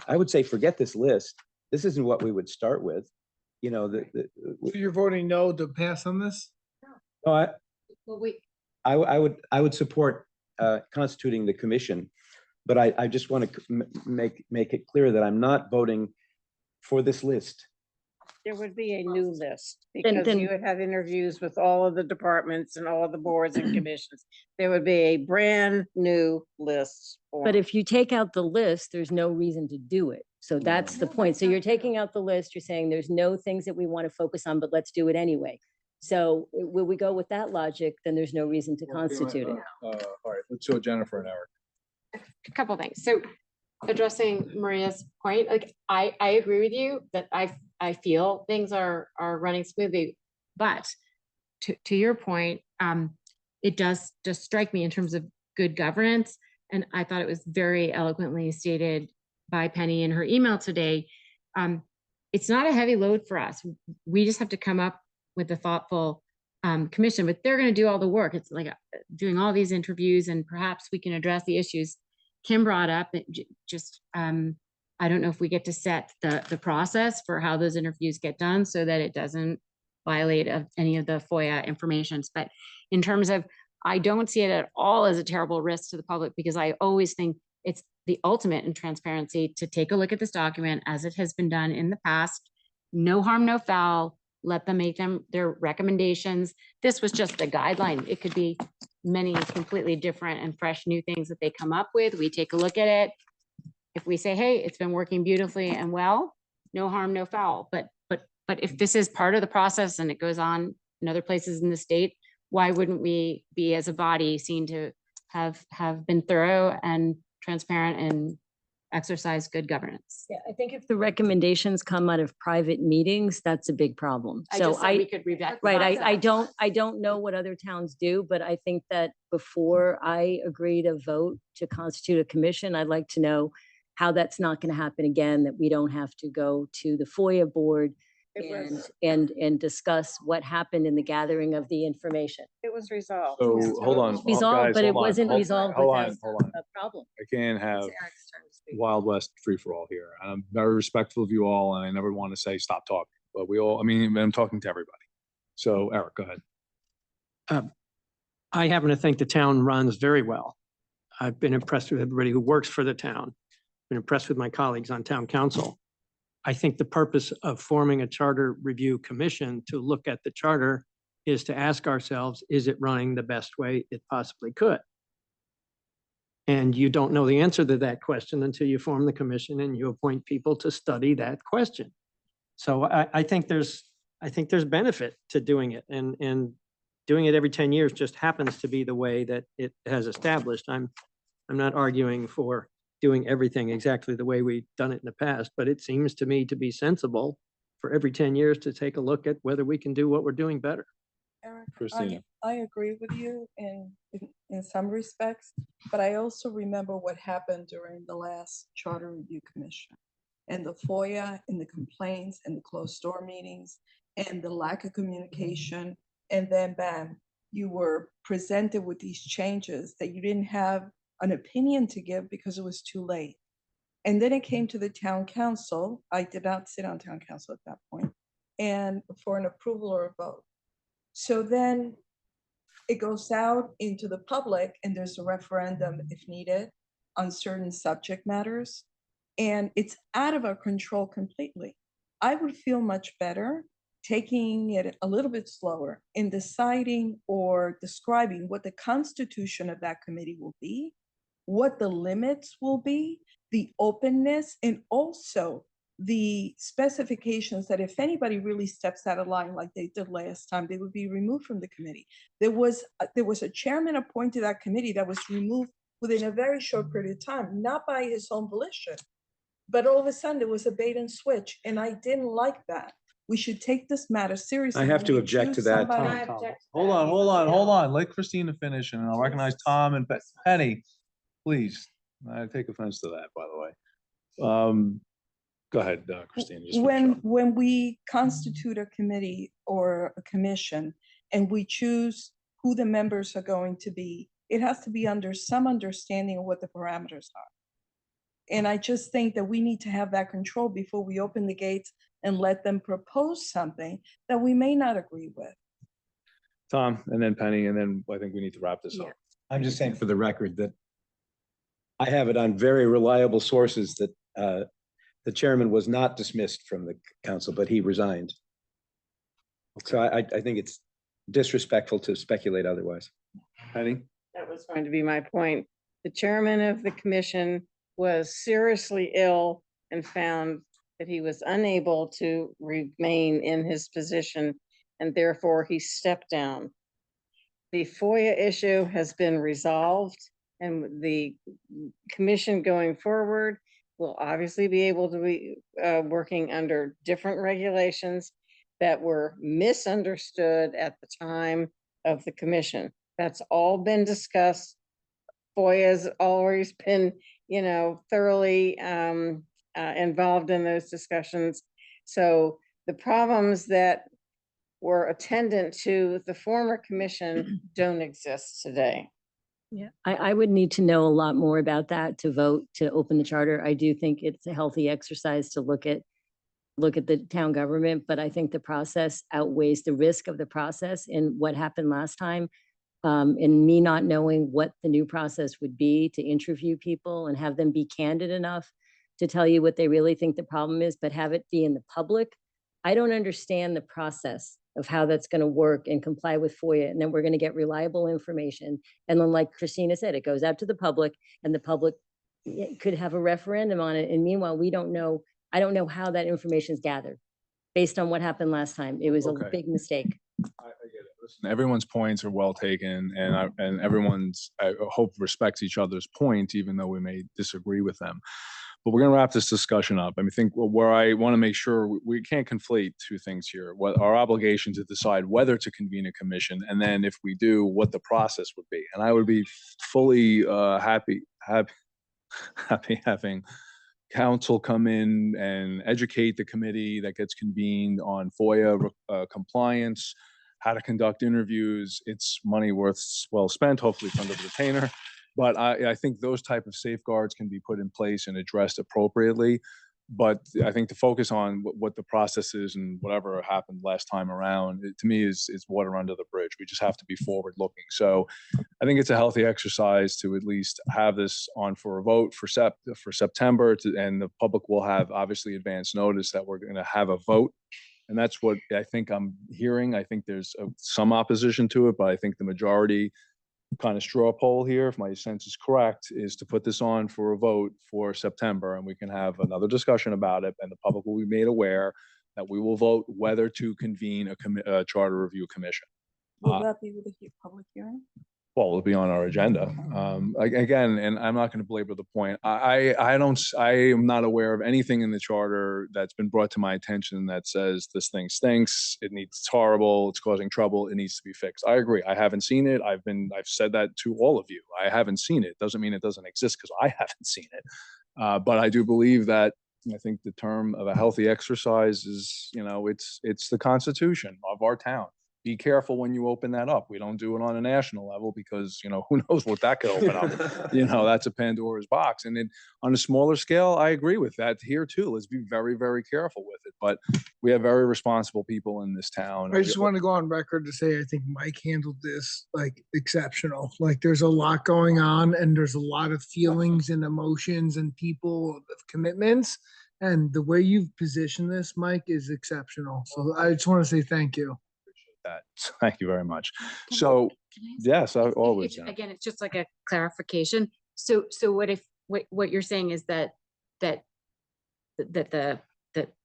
I would say, forget this list. This isn't what we would start with. You know, So you're voting no to pass on this? no, Well, we, I would support constituting the commission, but I just want to make it clear that I'm not voting for this list. There would be a new list Then- because you would have interviews with all of the departments and all of the boards and commissions. There would be a brand new list. But if you take out the list, there's no reason to do it. So that's the point. So you're taking out the list, you're saying there's no things that we want to focus on, but let's do it anyway. So will we go with that logic, then there's no reason to constitute it. All right, let's show Jennifer and Eric. a couple things. So addressing Maria's point, like I agree with you that I feel things are running smoothly, but to your point, it does just strike me in terms of good governance. And I thought it was very eloquently stated by Penny in her email today. It's not a heavy load for us. We just have to come up with a thoughtful commission, but they're going to do all the work. It's like doing all these interviews, and perhaps we can address the issues Kim brought up. I don't know if we get to set the process for how those interviews get done so that it doesn't violate of any of the FOIA informations. But in terms of, I don't see it at all as a terrible risk to the public, because I always think it's the ultimate in transparency to take a look at this document as it has been done in the past. No harm, no foul. Let them make their recommendations. This was just a guideline. It could be many completely different and fresh new things that they come up with. We take a look at it. If we say, hey, it's been working beautifully and well, no harm, no foul. But if this is part of the process and it goes on in other places in the state, why wouldn't we be as a body seen to have been thorough and transparent and exercise good governance? Yeah, I think if the recommendations come out of private meetings, that's a big problem. I So just said we could revet the right, I process. don't know what other towns do, but I think that before I agree to vote to constitute a commission, I'd like to know how that's not going to happen again, that we don't have to go to the FOIA board and discuss what happened in the gathering of the information. It was resolved. So hold on. Resolved, guys, but it hold on, wasn't hold- resolved Hold on, without hold on. a problem. I can't have Eric's turn to speak. Wild West free for all here. I'm very respectful of you all, and I never want to say stop talking, but we all, I mean, I'm talking to everybody. So Eric, go ahead. I happen to think the town runs very well. I've been impressed with everybody who works for the town, been impressed with my colleagues on town council. I think the purpose of forming a charter review commission to look at the charter is to ask ourselves, is it running the best way it possibly could? And you don't know the answer to that question until you form the commission and you appoint people to study that question. So I think there's benefit to doing it, and doing it every 10 years just happens to be the way that it has established. I'm not arguing for doing everything exactly the way we've done it in the past, but it seems to me to be sensible for every 10 years to take a look at whether we can do what we're doing better. Eric, Christina. I agree with you in some respects, but I also remember what happened during the last Charter Review Commission and the FOIA and the complaints and the closed door meetings and the lack of communication. And then bam, you were presented with these changes that you didn't have an opinion to give because it was too late. And then it came to the town council. I did not sit on town council at that point, and for an approval or a vote. So then it goes out into the public and there's a referendum if needed on certain subject matters. And it's out of our control completely. I would feel much better taking it a little bit slower in deciding or describing what the constitution of that committee will be, what the limits will be, the openness, and also the specifications that if anybody really steps out of line like they did last time, they would be removed from the committee. There was a chairman appointed to that committee that was removed within a very short period of time, not by his own volition. But all of a sudden, there was a bait and switch, and I didn't like that. We should take this matter seriously. I have When to we object to choose that. somebody- Hold on. Let Christina finish and I'll recognize Tom and Penny. Please, I take offense to that, by the way. Go ahead, Christina. just finish up. When we constitute a committee or a commission and we choose who the members are going to be, it has to be under some understanding of what the parameters are. And I just think that we need to have that control before we open the gates and let them propose something that we may not agree with. Tom, and then Penny, and then I think we need to wrap this up. I'm just saying for the record that I have it on very reliable sources that the chairman was not dismissed from the council, but he resigned. So I think it's disrespectful to speculate otherwise. Penny? That was going to be my point. The chairman of the commission was seriously ill and found that he was unable to remain in his position, and therefore he stepped down. The FOIA issue has been resolved, and the commission going forward will obviously be able to be working under different regulations that were misunderstood at the time of the commission. That's all been discussed. FOIA's always been, thoroughly involved in those discussions. So the problems that were attendant to the former commission don't exist today. Yeah, I would need to know a lot more about that to vote to open the charter. I do think it's a healthy exercise to look at the town government, but I think the process outweighs the risk of the process and what happened last time. And me not knowing what the new process would be to interview people and have them be candid enough to tell you what they really think the problem is, but have it be in the public. I don't understand the process of how that's going to work and comply with FOIA. And then we're going to get reliable information. And then like Christina said, it goes out to the public and the public could have a referendum on it. And meanwhile, I don't know how that information is gathered based on what happened last time. It was a big mistake. I get it. Listen, everyone's points are well taken, and everyone's, I hope, respects each other's points, even though we may disagree with them. But we're going to wrap this discussion up. I think where I want to make sure we can't conflate two things here. What our obligation to decide whether to convene a commission, and then if we do, what the process would be. And I would be fully happy having council come in and educate the committee that gets convened on FOIA compliance, how to conduct interviews. It's money well spent, hopefully it's under the retainer. But I think those type of safeguards can be put in place and addressed appropriately. But I think to focus on what the process is and whatever happened last time around, to me is water under the bridge. We just have to be forward looking. So I think it's a healthy exercise to at least have this on for a vote for September, and the public will have obviously advance notice that we're going to have a vote. And that's what I think I'm hearing. I think there's some opposition to it, but I think the majority kind of straw poll here, if my sense is correct, is to put this on for a vote for September, and we can have another discussion about it, and the public will be made aware that we will vote whether to convene a charter review commission. Will that be with a public hearing? Well, it'll be on our agenda. Again, and I'm not going to belabor the point. I am not aware of anything in the charter that's been brought to my attention that says this thing stinks. It's horrible. It's causing trouble. It needs to be fixed. I agree. I haven't seen it. I've said that to all of you. I haven't seen it. Doesn't mean it doesn't exist because I haven't seen it. But I do believe that I think the term of a healthy exercise is, it's the constitution of our town. Be careful when you open that up. We don't do it on a national level because, who knows what that could open up. That's a Pandora's box. And then on a smaller scale, I agree with that here too. Let's be very, very careful with it. But we have very responsible people in this town. I just want to go on record to say, I think Mike handled this like exceptional. Like there's a lot going on and there's a lot of feelings and emotions and people commitments. And the way you've positioned this, Mike, is exceptional. So I just want to say thank you. That. Thank you very much. So, yes, I always. Again, it's just like a clarification. So what you're saying is that the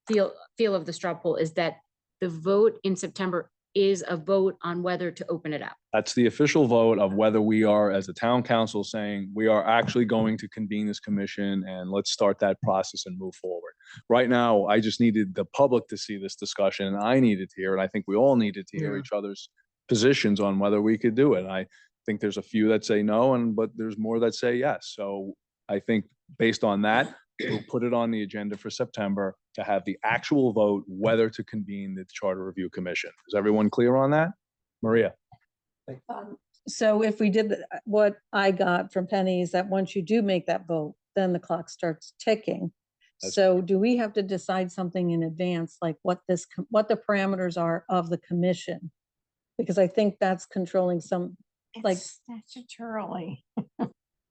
feel of the straw poll is that the vote in September is a vote on whether to open it up. That's the official vote of whether we are, as a town council, saying we are actually going to convene this commission and let's start that process and move forward. Right now, I just needed the public to see this discussion and I needed to hear it. I think we all needed to hear each other's positions on whether we could do it. I think there's a few that say no, but there's more that say yes. So I think based on that, we'll put it on the agenda for September to have the actual vote whether to convene the Charter Review Commission. Is everyone clear on that? Maria? So if we did what I got from Penny is that once you do make that vote, then the clock starts ticking. So do we have to decide something in advance, like what the parameters are of the commission? Because I think that's controlling some, like. Statutorily.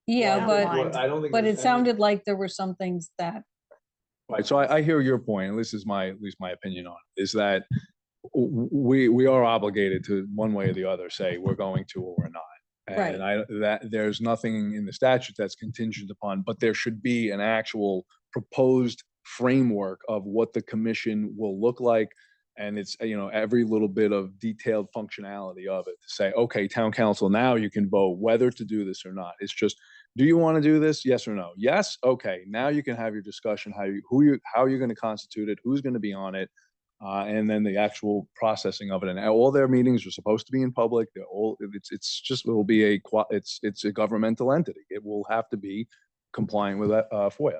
Yeah, Well, but it sounded like there were some things that. Right. So I hear your point, and this is at least my opinion on it, is that we are obligated to one way or the other say we're going to or we're not. Right. And that there's nothing in the statute that's contingent upon, but there should be an actual proposed framework of what the commission will look like. And it's, every little bit of detailed functionality of it to say, okay, town council, now you can vote whether to do this or not. It's just, do you want to do this? Yes or no? Yes. Okay. Now you can have your discussion, how you're going to constitute it, who's going to be on it. And then the actual processing of it. And all their meetings are supposed to be in public. They're all, it will be it's a governmental entity. It will have to be compliant with FOIA.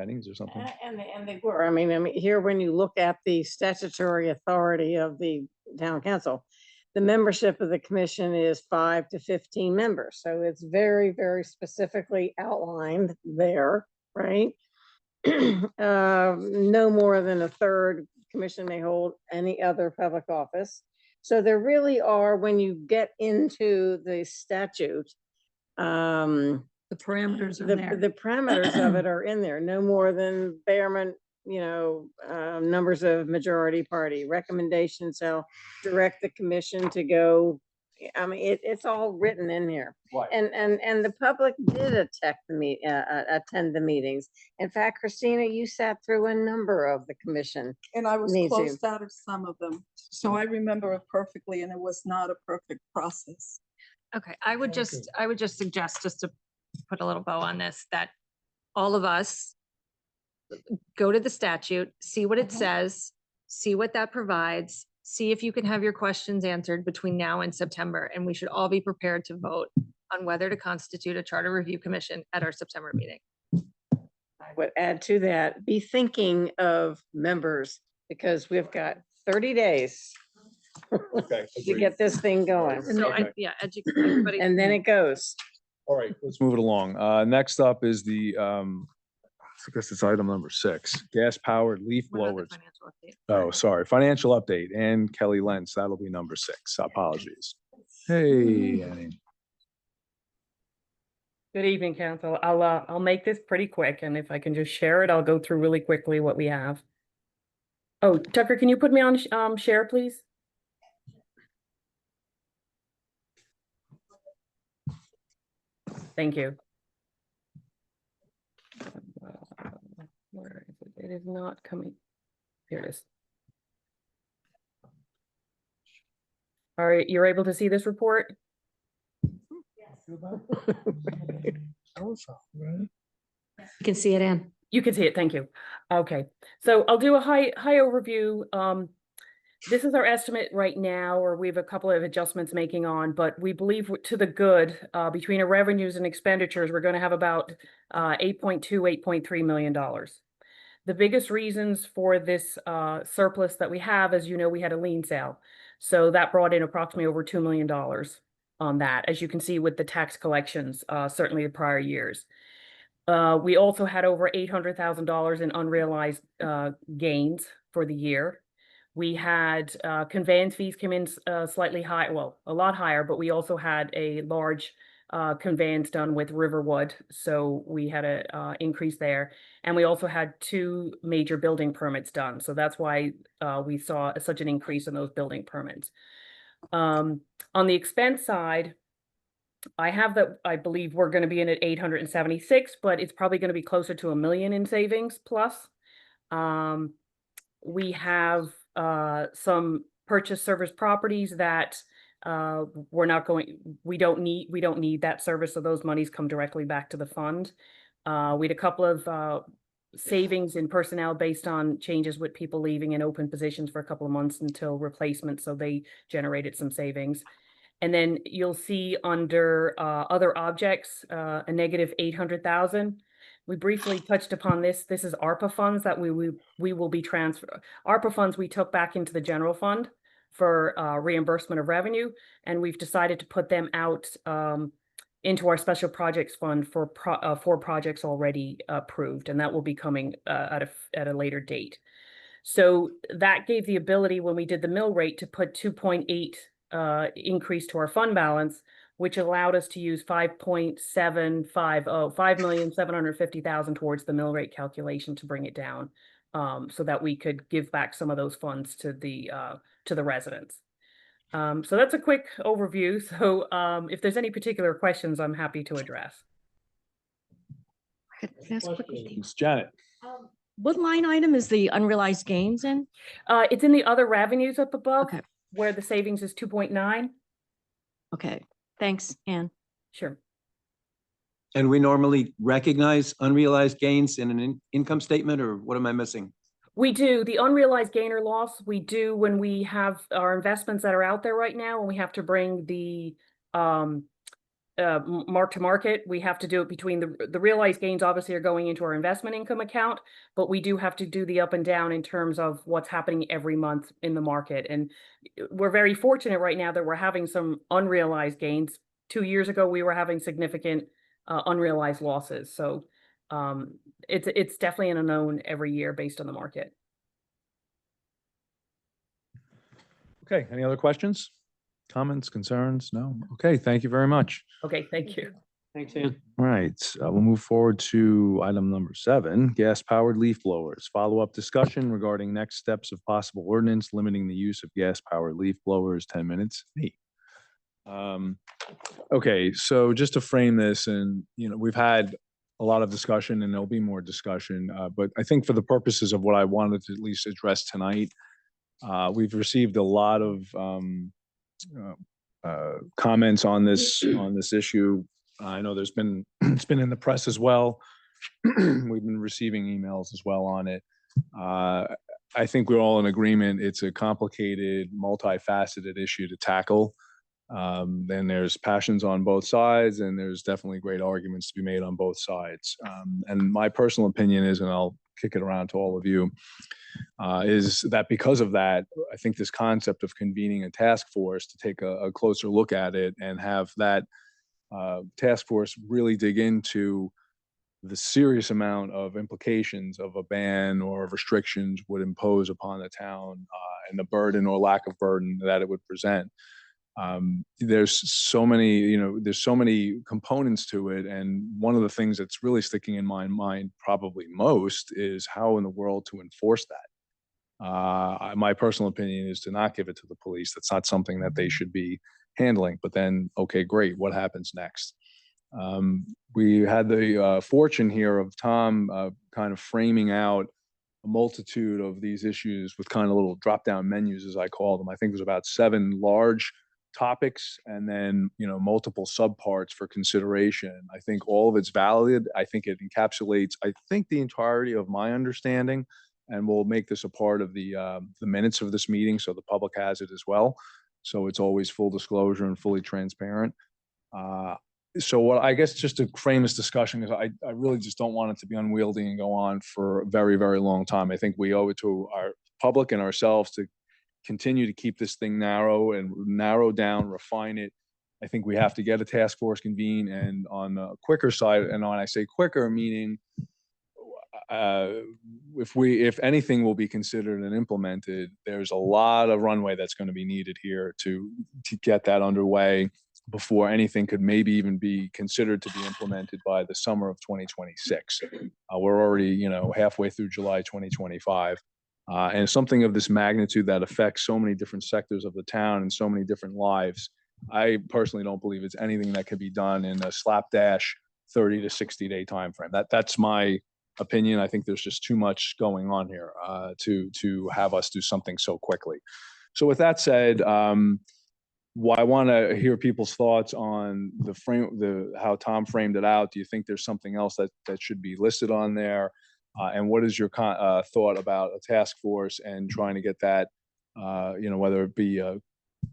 Or something. And they were, I mean, here, when you look at the statutory authority of the town council, the membership of the commission is 5 to 15 members. So it's very, very specifically outlined there, right? No more than a third commission may hold any other public office. So there really are, when you get into the statute, the parameters are there. the parameters of it are in there, no more than Behrman, numbers of majority party recommendations. So direct the commission to go. I mean, it's all written in here. Right. And the public did attend the meetings. In fact, Christina, you sat through a number of the commission. And I was Me too. closed out of some of them. So I remember it perfectly and it was not a perfect process. Okay, I would just suggest, just to put a little bow on this, that all of us go to the statute, see what it says, see what that provides, see if you can have your questions answered between now and September, and we should all be prepared to vote on whether to constitute a charter review commission at our September meeting. I would add to that, be thinking of members, because we've got 30 days Okay. to get this thing going. So educate everybody. And then it goes. All right, let's move it along. Next up is I guess it's item number 6, gas-powered leaf What about the blowers. financial update? Oh, sorry, financial update, and Kelly Lentz, that'll be number 6. Apologies. Hey, Annie. Good evening, Council. I'll make this pretty quick, and if I can just share it, I'll go through really quickly what we have. Oh, Tucker, can you put me on share, please? Thank you. Where is it? It is not coming. Here it is. All right, you're able to see this report? You can see it, Ann. You can see it, thank you. Okay, so I'll do a high overview. This is our estimate right now, or we have a couple of adjustments making on, but we believe to the good, between our revenues and expenditures, we're gonna have about $8.3 million. The biggest reasons for this surplus that we have, as you know, we had a lien sale. So that brought in approximately over $2 million on that, as you can see with the tax collections, certainly the prior years. We also had over $800,000 in unrealized gains for the year. We had conveyance fees came in slightly high, well, a lot higher, but we also had a large conveyance done with Riverwood, so we had a increase there. And we also had 2 major building permits done, so that's why we saw such an increase in those building permits. On the expense side, I have that I believe we're going to be in at 876, but it's probably going to be closer to $1 million in savings plus. We have some purchase service properties that we don't need that service, so those monies come directly back to the fund. We had a couple of savings in personnel based on changes with people leaving in open positions for a couple of months until replacement, so they generated some savings. And then you'll see under other objects, a negative 800,000. We briefly touched upon this. This is ARPA funds that we will be transfer. ARPA funds we took back into the general fund for reimbursement of revenue, and we've decided to put them out into our special projects fund for 4 projects already approved, and that will be coming at a later date. So that gave the ability when we did the mill rate to put 2.8 increase to our fund balance, which allowed us to use 5,750,000 towards the mill rate calculation to bring it down, so that we could give back some of those funds to the residents. So that's a quick overview. So if there's any particular questions, I'm happy to address. Questions? Janet? What line item is the unrealized gains in? It's in the other revenues up above, where the savings is 2.9. Okay, thanks, Ann. Sure. And we normally recognize unrealized gains in an income statement, or what am I missing? We do. The unrealized gain or loss, we do when we have our investments that are out there right now, and we have to bring the mark to market. We have to do it between the realized gains obviously are going into our investment income account, but we do have to do the up and down in terms of what's happening every month in the market. And we're very fortunate right now that we're having some unrealized gains. 2 years ago, we were having significant unrealized losses. So it's definitely an unknown every year based on the market. Okay, any other questions? Comments, concerns? No? Okay, thank you very much. Okay, thank you. Thanks, Ann. All right, we'll move forward to item number 7, gas-powered leaf blowers. Follow-up discussion regarding next steps of possible ordinance limiting the use of gas-powered leaf blowers, 10 minutes. Me. Okay, so just to frame this, and we've had a lot of discussion and there'll be more discussion, but I think for the purposes of what I wanted to at least address tonight, we've received a lot of comments on this issue. I know it's been in the press as well. We've been receiving emails as well on it. I think we're all in agreement. It's a complicated, multifaceted issue to tackle. And there's passions on both sides, and there's definitely great arguments to be made on both sides. And my personal opinion is, and I'll kick it around to all of you, is that because of that, I think this concept of convening a task force to take a closer look at it and have that task force really dig into the serious amount of implications of a ban or of restrictions would impose upon the town, and the burden or lack of burden that it would present. There's so many components to it, and one of the things that's really sticking in my mind probably most is how in the world to enforce that. My personal opinion is to not give it to the police. That's not something that they should be handling. But then, okay, great, what happens next? We had the fortune here of Tom kind of framing out a multitude of these issues with kind of little drop-down menus, as I call them. I think there's about 7 large topics and then, multiple subparts for consideration. I think all of it's valid. I think it encapsulates, I think, the entirety of my understanding. And we'll make this a part of the minutes of this meeting so the public has it as well. So it's always full disclosure and fully transparent. So what I guess just to frame this discussion is I really just don't want it to be unwieldy and go on for a very, very long time. I think we owe it to our public and ourselves to continue to keep this thing narrow and narrow down, refine it. I think we have to get a task force convened, and on the quicker side, and when I say quicker, meaning if anything will be considered and implemented, there's a lot of runway that's going to be needed here to get that underway before anything could maybe even be considered to be implemented by the summer of 2026. We're already, halfway through July 2025. And something of this magnitude that affects so many different sectors of the town and so many different lives, I personally don't believe it's anything that can be done in a slapdash 30 to 60 day timeframe. That's my opinion. I think there's just too much going on here to have us do something so quickly. So with that said, I want to hear people's thoughts on how Tom framed it out. Do you think there's something else that should be listed on there? And what is your thought about a task force and trying to get that, whether it be a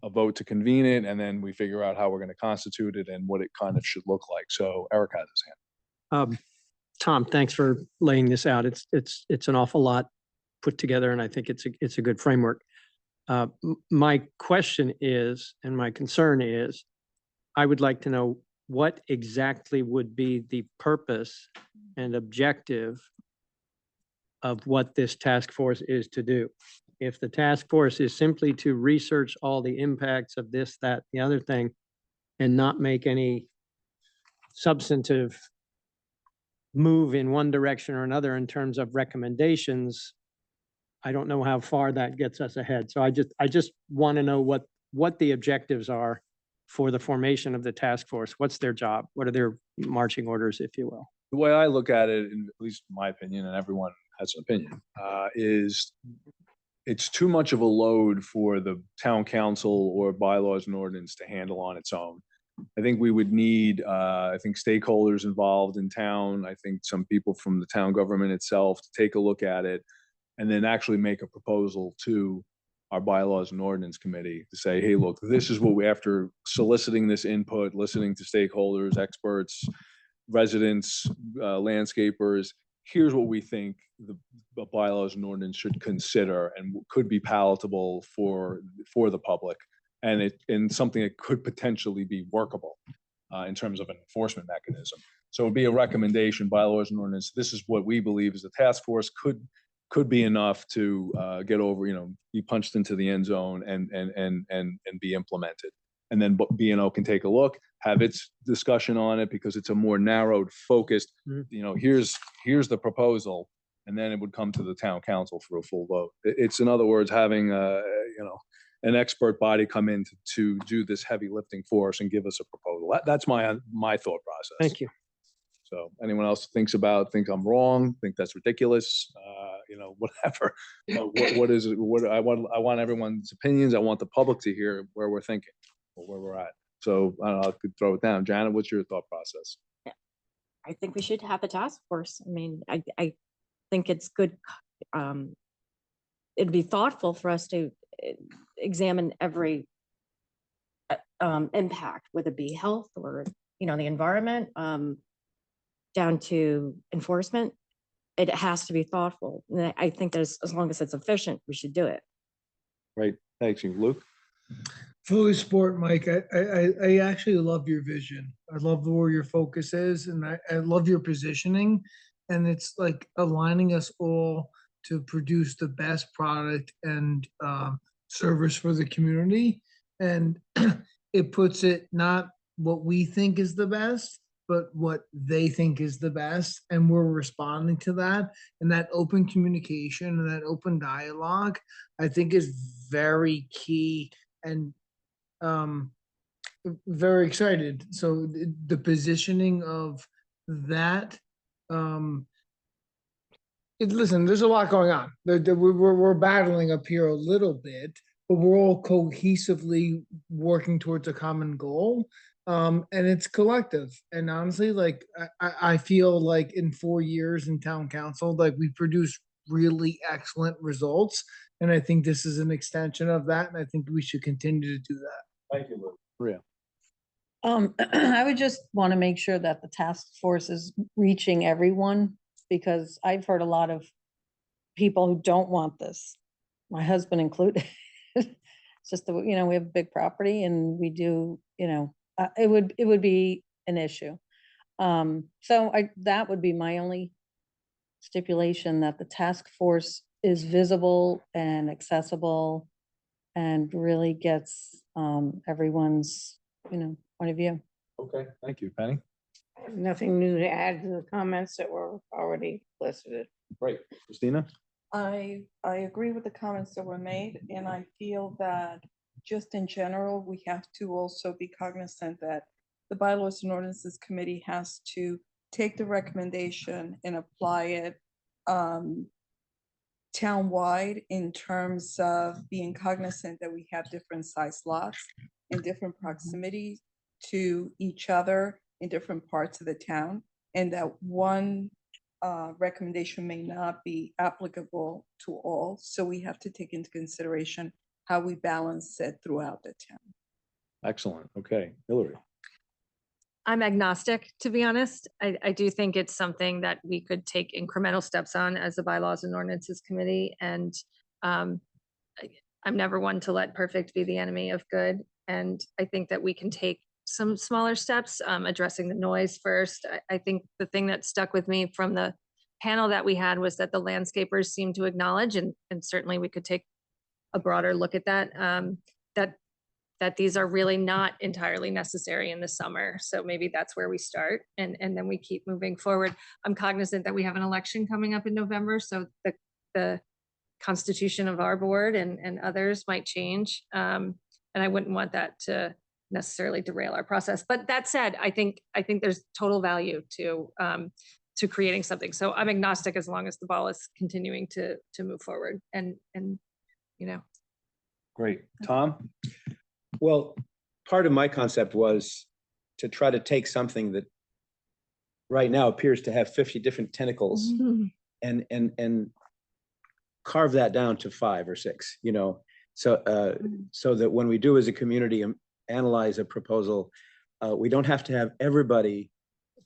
vote to convene it, and then we figure out how we're going to constitute it and what it kind of should look like. So Eric has his hand. Tom, thanks for laying this out. It's an awful lot put together, and I think it's a good framework. My question is, and my concern is, I would like to know what exactly would be the purpose and objective of what this task force is to do. If the task force is simply to research all the impacts of this, that, the other thing, and not make any substantive move in one direction or another in terms of recommendations, I don't know how far that gets us ahead. So I just want to know what the objectives are for the formation of the task force. What's their job? What are their marching orders, if you will? The way I look at it, in at least my opinion, and everyone has an opinion, is it's too much of a load for the town council or bylaws and ordinance to handle on its own. I think we would need, stakeholders involved in town. I think some people from the town government itself to take a look at it and then actually make a proposal to our bylaws and ordinance committee to say, hey, look, this is what we, after soliciting this input, listening to stakeholders, experts, residents, landscapers, here's what we think the bylaws and ordinance should consider and could be palatable for the public, and something that could potentially be workable in terms of an enforcement mechanism. So it'd be a recommendation, bylaws and ordinance. This is what we believe is the task force could be enough to get over, be punched into the end zone and be implemented. And then B&O can take a look, have its discussion on it, because it's a more narrowed, focused, here's the proposal, and then it would come to the town council for a full vote. It's, in other words, having an expert body come in to do this heavy lifting for us and give us a proposal. That's my thought process. Thank you. So anyone else think I'm wrong, think that's ridiculous, whatever. What is it? I want everyone's opinions. I want the public to hear where we're thinking or where we're at. So I don't know, I could throw it down. Janet, what's your thought process? I think we should have a task force. I mean, I think it's good. It'd be thoughtful for us to examine every impact, whether it be health or, the environment, down to enforcement. It has to be thoughtful. And I think that as long as it's efficient, we should do it. Right. Thanks, Luke. Fully support, Mike. I actually love your vision. I love where your focus is, and I love your positioning. And it's like aligning us all to produce the best product and service for the community. And it puts it not what we think is the best, but what they think is the best. And we're responding to that. And that open communication and that open dialogue, I think, is very key, and very excited. So the positioning of that, listen, there's a lot going on. We're battling up here a little bit, but we're all cohesively working towards a common goal. And it's collective. And honestly, like, I feel like in 4 years in town council, like we produced really excellent results. And I think this is an extension of that. And I think we should continue to do that. Thank you, Lou. Maria. I would just want to make sure that the task force is reaching everyone, because I've heard a lot of people who don't want this, my husband included. It's just, we have a big property and we do, it would be an issue. So that would be my only stipulation, that the task force is visible and accessible and really gets everyone's, point of view. Okay, thank you. Penny? I have nothing new to add to the comments that were already listed. Great. Christina? I agree with the comments that were made, and I feel that just in general, we have to also be cognizant that the Bylaws and Ordinances Committee has to take the recommendation and apply it townwide, in terms of being cognizant that we have different size lots and different proximity to each other in different parts of the town, and that one recommendation may not be applicable to all. So we have to take into consideration how we balance it throughout the town. Excellent. Okay. Hillary? I'm agnostic, to be honest. I do think it's something that we could take incremental steps on as the Bylaws and Ordinances Committee. And I'm never one to let perfect be the enemy of good. And I think that we can take some smaller steps, addressing the noise first. I think the thing that stuck with me from the panel that we had was that the landscapers seem to acknowledge, and certainly we could take a broader look at that, that these are really not entirely necessary in the summer. So maybe that's where we start, and then we keep moving forward. I'm cognizant that we have an election coming up in November, so the constitution of our board and others might change. And I wouldn't want that to necessarily derail our process. But that said, I think there's total value to creating something. So I'm agnostic as long as the ball is continuing to move forward, and Great. Tom? Well, part of my concept was to try to take something that right now appears to have 50 different tentacles and carve that down to 5 or 6, so that when we do as a community analyze a proposal, we don't have to have everybody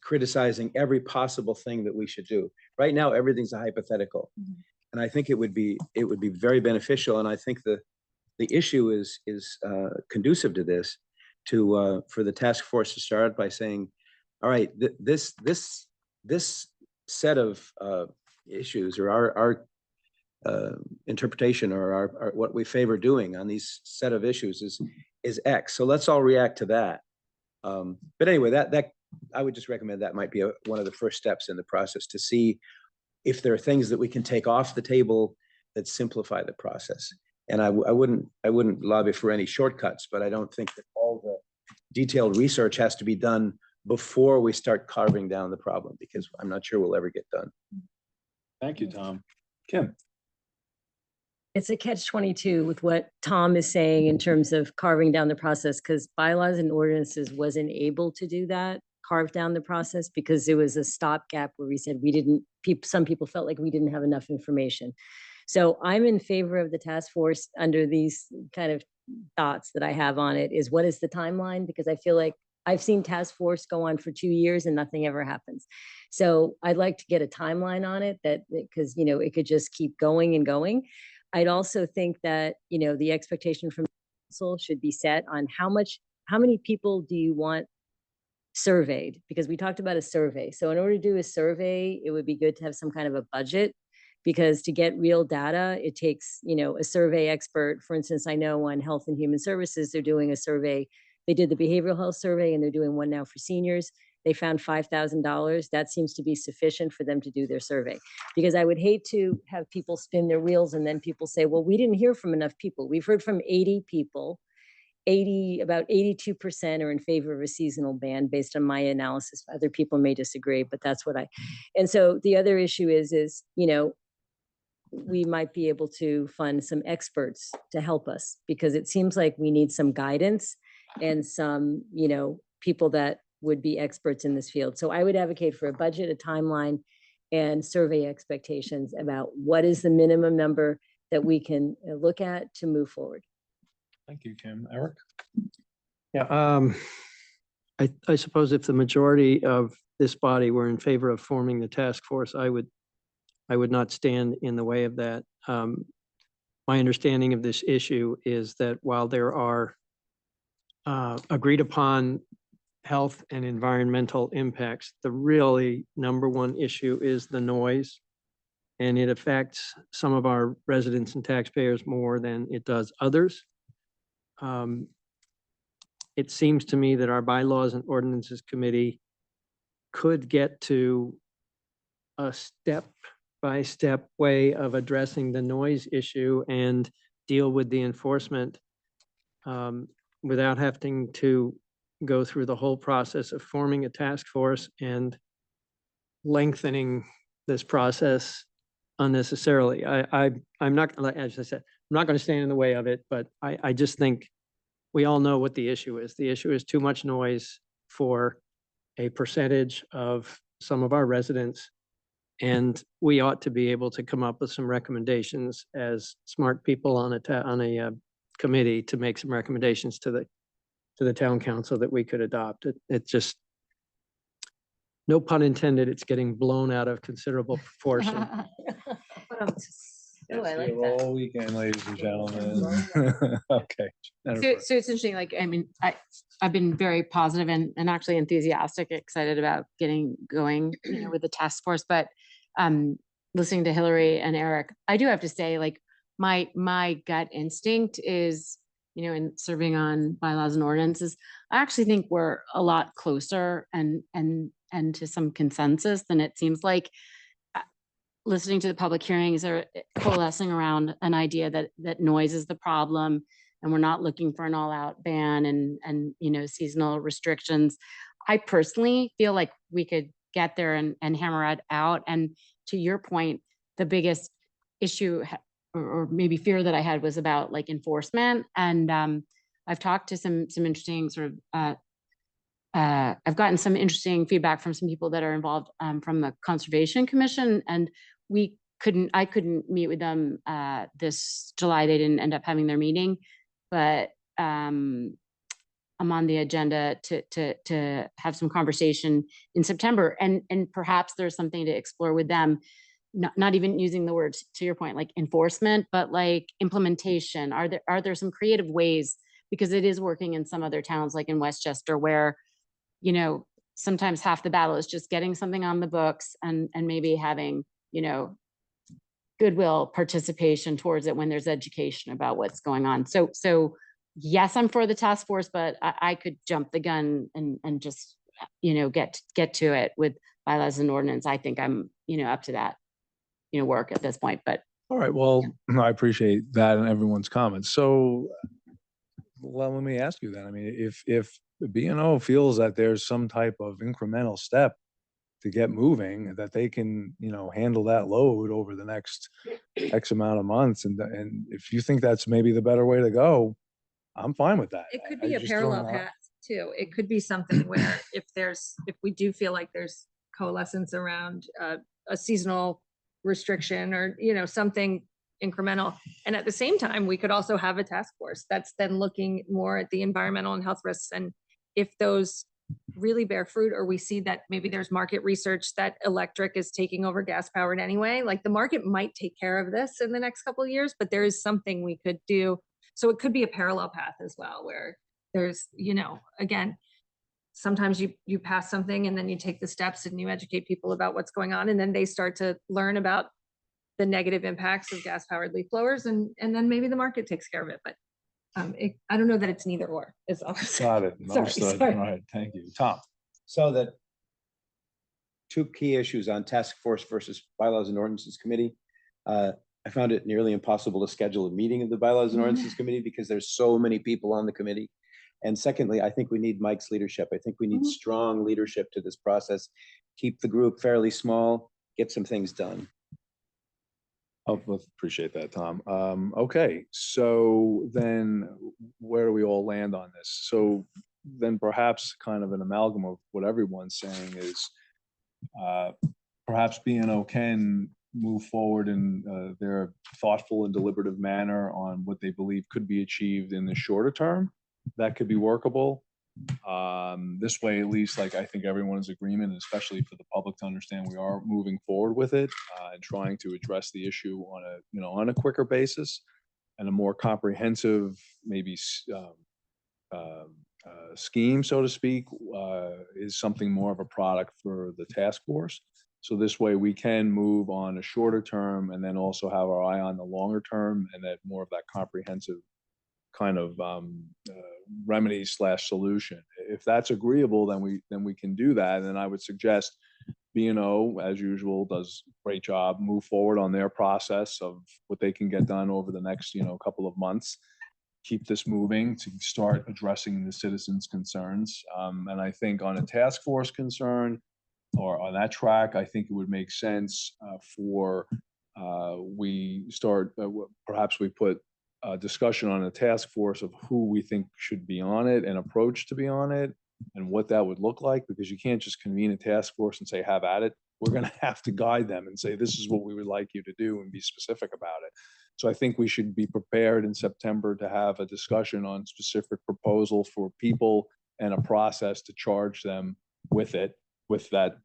criticizing every possible thing that we should do. Right now, everything's a hypothetical. And I think it would be very beneficial. And I think the issue is conducive to this, for the task force to start by saying, all right, this set of issues, or our interpretation, or our what we favor doing on these set of issues is X. So let's all react to that. But anyway, that I would just recommend that might be one of the first steps in the process, to see if there are things that we can take off the table that simplify the process. And I wouldn't lobby for any shortcuts, but I don't think that all the detailed research has to be done before we start carving down the problem, because I'm not sure we'll ever get done. Thank you, Tom. Kim? It's a catch-22 with what Tom is saying in terms of carving down the process, because Bylaws and Ordinances wasn't able to do that, carve down the process, because there was a stopgap where we said some people felt like we didn't have enough information. So I'm in favor of the task force under these kind of thoughts that I have on it, is what is the timeline? Because I feel like I've seen task force go on for 2 years and nothing ever happens. So I'd like to get a timeline on it, because it could just keep going and going. I'd also think that, the expectation from council should be set on how many people do you want surveyed? Because we talked about a survey. So in order to do a survey, it would be good to have some kind of a budget, because to get real data, it takes, a survey expert. For instance, I know on Health and Human Services, they're doing a survey. They did the behavioral health survey, and they're doing one now for seniors. They found $5,000. That seems to be sufficient for them to do their survey, because I would hate to have people spin their wheels and then people say, well, we didn't hear from enough people. We've heard from 80 people. About 82% are in favor of a seasonal ban based on my analysis. Other people may disagree, but that's what and so the other issue is, we might be able to fund some experts to help us, because it seems like we need some guidance and some, people that would be experts in this field. So I would advocate for a budget, a timeline, and survey expectations about what is the minimum number that we can look at to move forward. Thank you, Kim. Eric? Yeah, I suppose if the majority of this body were in favor of forming the task force, I would not stand in the way of that. My understanding of this issue is that while there are agreed upon health and environmental impacts, the really number one issue is the noise. And it affects some of our residents and taxpayers more than it does others. It seems to me that our bylaws and ordinances committee could get to a step-by-step way of addressing the noise issue and deal with the enforcement without having to go through the whole process of forming a task force and lengthening this process unnecessarily. I'm not, as I said, I'm not going to stand in the way of it, but I just think we all know what the issue is. The issue is too much noise for a percentage of some of our residents. And we ought to be able to come up with some recommendations as smart people on a committee to make some recommendations to the town council that we could adopt. It just, no pun intended, it's getting blown out of considerable proportion. Oh, I like All that. weekend, ladies and gentlemen. Okay. So it's interesting, like, I mean, I've been very positive and actually enthusiastic, excited about getting going, with the task force, but listening to Hillary and Eric, I do have to say, like, my gut instinct is, in serving on bylaws and ordinances, I actually think we're a lot closer and to some consensus than it seems like. Listening to the public hearings are coalescing around an idea that noise is the problem, and we're not looking for an all-out ban and seasonal restrictions. I personally feel like we could get there and hammer it out. And to your point, the biggest issue or maybe fear that I had was about like enforcement. And I've talked to some interesting sort of I've gotten some interesting feedback from some people that are involved from the Conservation Commission, and I couldn't meet with them this July. They didn't end up having their meeting, but I'm on the agenda to have some conversation in September, and perhaps there's something to explore with them. Not even using the words, to your point, like enforcement, but like implementation. Are there some creative ways, because it is working in some other towns, like in Westchester, where sometimes half the battle is just getting something on the books and maybe having, goodwill participation towards it when there's education about what's going on. So yes, I'm for the task force, but I could jump the gun and just, get to it with bylaws and ordinance. I think I'm, up to that, work at this point, but. All right, well, I appreciate that and everyone's comments. So, well, let me ask you then, I mean, if the B&O feels that there's some type of incremental step to get moving, that they can, handle that load over the next X amount of months. And if you think that's maybe the better way to go, I'm fine with that. It could I be a just don't parallel know. path too. It could be something where if we do feel like there's coalescence around a seasonal restriction or, something incremental. And at the same time, we could also have a task force that's then looking more at the environmental and health risks. And if those really bear fruit, or we see that maybe there's market research that electric is taking over gas powered anyway, like the market might take care of this in the next couple of years, but there is something we could do. So it could be a parallel path as well, where there's, again, sometimes you pass something and then you take the steps and you educate people about what's going on, and then they start to learn about the negative impacts of gas powered leaf blowers, and then maybe the market takes care of it. But I don't know that it's neither or. Is all I'm saying. Got it. Understood. All right, thank you. Tom? So the two key issues on task force versus bylaws and ordinances committee. I found it nearly impossible to schedule a meeting of the bylaws and ordinances committee because there's so many people on the committee. And secondly, I think we need Mike's leadership. I think we need strong leadership to this process. Keep the group fairly small, get some things done. Appreciate that, Tom. Okay, so then where do we all land on this? So then perhaps kind of an amalgam of what everyone's saying is perhaps B&O can move forward in their thoughtful and deliberative manner on what they believe could be achieved in the shorter term. That could be workable. This way, at least, like I think everyone's agreement, especially for the public to understand, we are moving forward with it and trying to address the issue on a on a quicker basis and a more comprehensive, maybe scheme, so to speak, is something more of a product for the task force. So this way we can move on a shorter term and then also have our eye on the longer term and that more of that comprehensive kind of remedy / solution. If that's agreeable, then we can do that. And I would suggest B&O, as usual, does a great job, move forward on their process of what they can get done over the next couple of months. Keep this moving to start addressing the citizens' concerns. And I think on a task force concern or on that track, I think it would make sense for we start, perhaps we put a discussion on a task force of who we think should be on it and approach to be on it and what that would look like, because you can't just convene a task force and say, have at it. We're going to have to guide them and say, this is what we would like you to do and be specific about it. So I think we should be prepared in September to have a discussion on specific proposal for people and a process to charge them with it, with that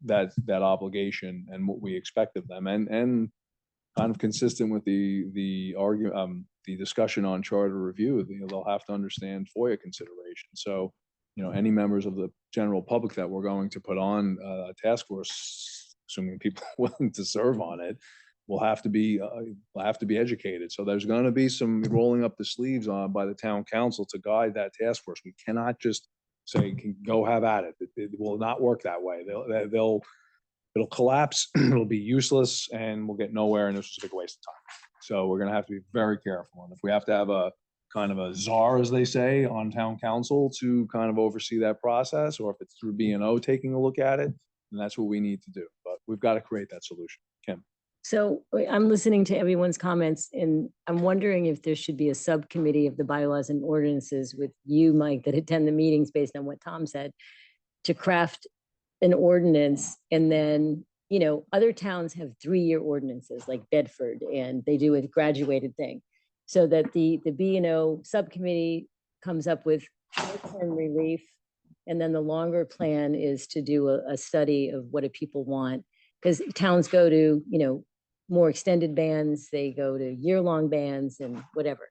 obligation and what we expect of them, and kind of consistent with the argument, the discussion on charter review. They'll have to understand FOIA consideration. So, any members of the general public that we're going to put on a task force, assuming people are willing to serve on it, will have to be educated. So there's going to be some rolling up the sleeves on by the town council to guide that task force. We cannot just say, go have at it. It will not work that way. It'll collapse, it'll be useless, and we'll get nowhere, and this is a big waste of time. So we're going to have to be very careful. And if we have to have a kind of a czar, as they say, on town council to kind of oversee that process, or if it's through B&O taking a look at it, then that's what we need to do. But we've got to create that solution. Kim. So I'm listening to everyone's comments, and I'm wondering if there should be a subcommittee of the bylaws and ordinances with you, Mike, that attend the meetings based on what Tom said, to craft an ordinance. And then, other towns have 3-year ordinances like Bedford, and they do a graduated thing. So that the B&O subcommittee comes up with short-term relief, and then the longer plan is to do a study of what do people want. Because towns go to, more extended bans, they go to year-long bans and whatever.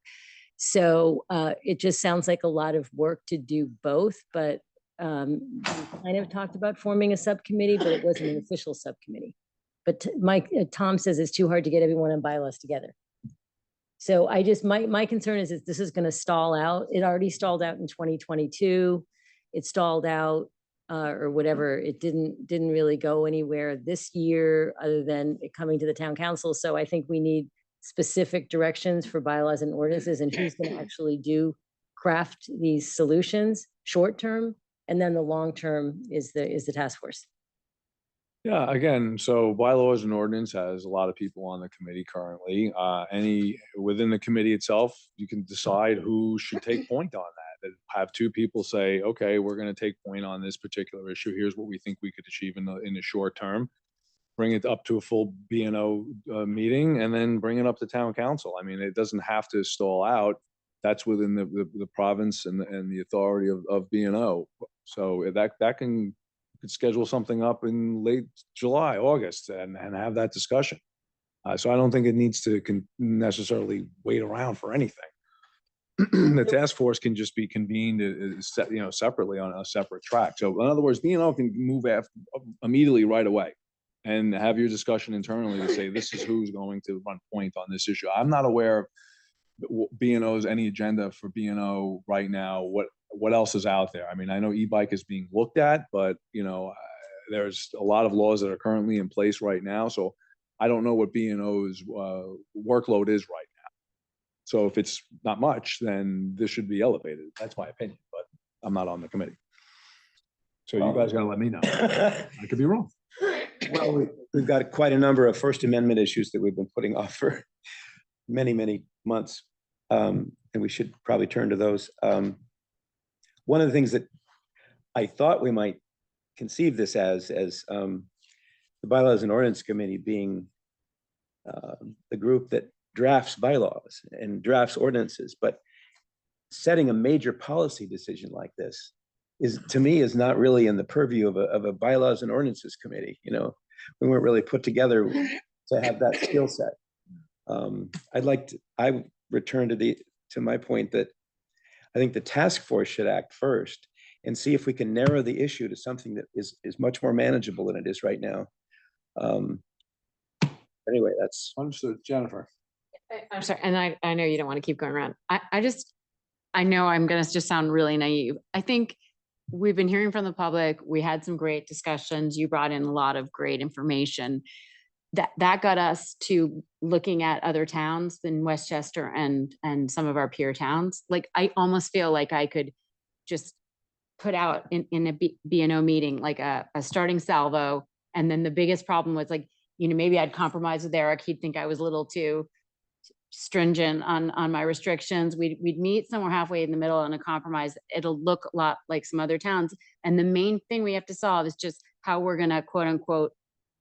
So it just sounds like a lot of work to do both, but we kind of talked about forming a subcommittee, but it wasn't an official subcommittee. But Tom says it's too hard to get everyone on bylaws together. So my concern is that this is going to stall out. It already stalled out in 2022. It stalled out or whatever. It didn't really go anywhere this year other than it coming to the town council. So I think we need specific directions for bylaws and ordinances and who's going to actually craft these solutions short term, and then the long term is the task force. Yeah, again, so bylaws and ordinance has a lot of people on the committee currently. Within the committee itself, you can decide who should take point on that. Have 2 people say, okay, we're going to take point on this particular issue. Here's what we think we could achieve in the short term. Bring it up to a full B&O meeting, and then bring it up to town council. I mean, it doesn't have to stall out. That's within the province and the authority of B&O. So that can schedule something up in late July, August, and have that discussion. So I don't think it needs to necessarily wait around for anything. The task force can just be convened, separately on a separate track. So in other words, B&O can move immediately right away and have your discussion internally to say, this is who's going to run point on this issue. I'm not aware of B&O's any agenda for B&O right now. What else is out there? I mean, I know e-bike is being looked at, but there's a lot of laws that are currently in place right now. So I don't know what B&O's workload is right now. So if it's not much, then this should be elevated. That's my opinion, but I'm not on the committee. So you guys gotta let me know. I could be wrong. Well, we've got quite a number of First Amendment issues that we've been putting off for many, many months. And we should probably turn to those. One of the things that I thought we might conceive this as the Bylaws and Ordinance Committee being the group that drafts bylaws and drafts ordinances, but setting a major policy decision like this is, to me, is not really in the purview of a Bylaws and Ordinances Committee. You know, we weren't really put together to have that skill set. I return to my point that I think the task force should act first and see if we can narrow the issue to something that is much more manageable than it is right now. Anyway, that's Understood. Jennifer. I'm sorry, and I know you don't want to keep going around. I know I'm gonna just sound really naive. I think we've been hearing from the public. We had some great discussions. You brought in a lot of great information. That got us to looking at other towns than Westchester and some of our peer towns. Like, I almost feel like I could just put out in a B&O meeting, like a starting salvo. And then the biggest problem was, like, you know, maybe I'd compromise with Eric. He'd think I was a little too stringent on my restrictions. We'd meet somewhere halfway in the middle on a compromise. It'll look a lot like some other towns. And the main thing we have to solve is just how we're gonna, quote unquote,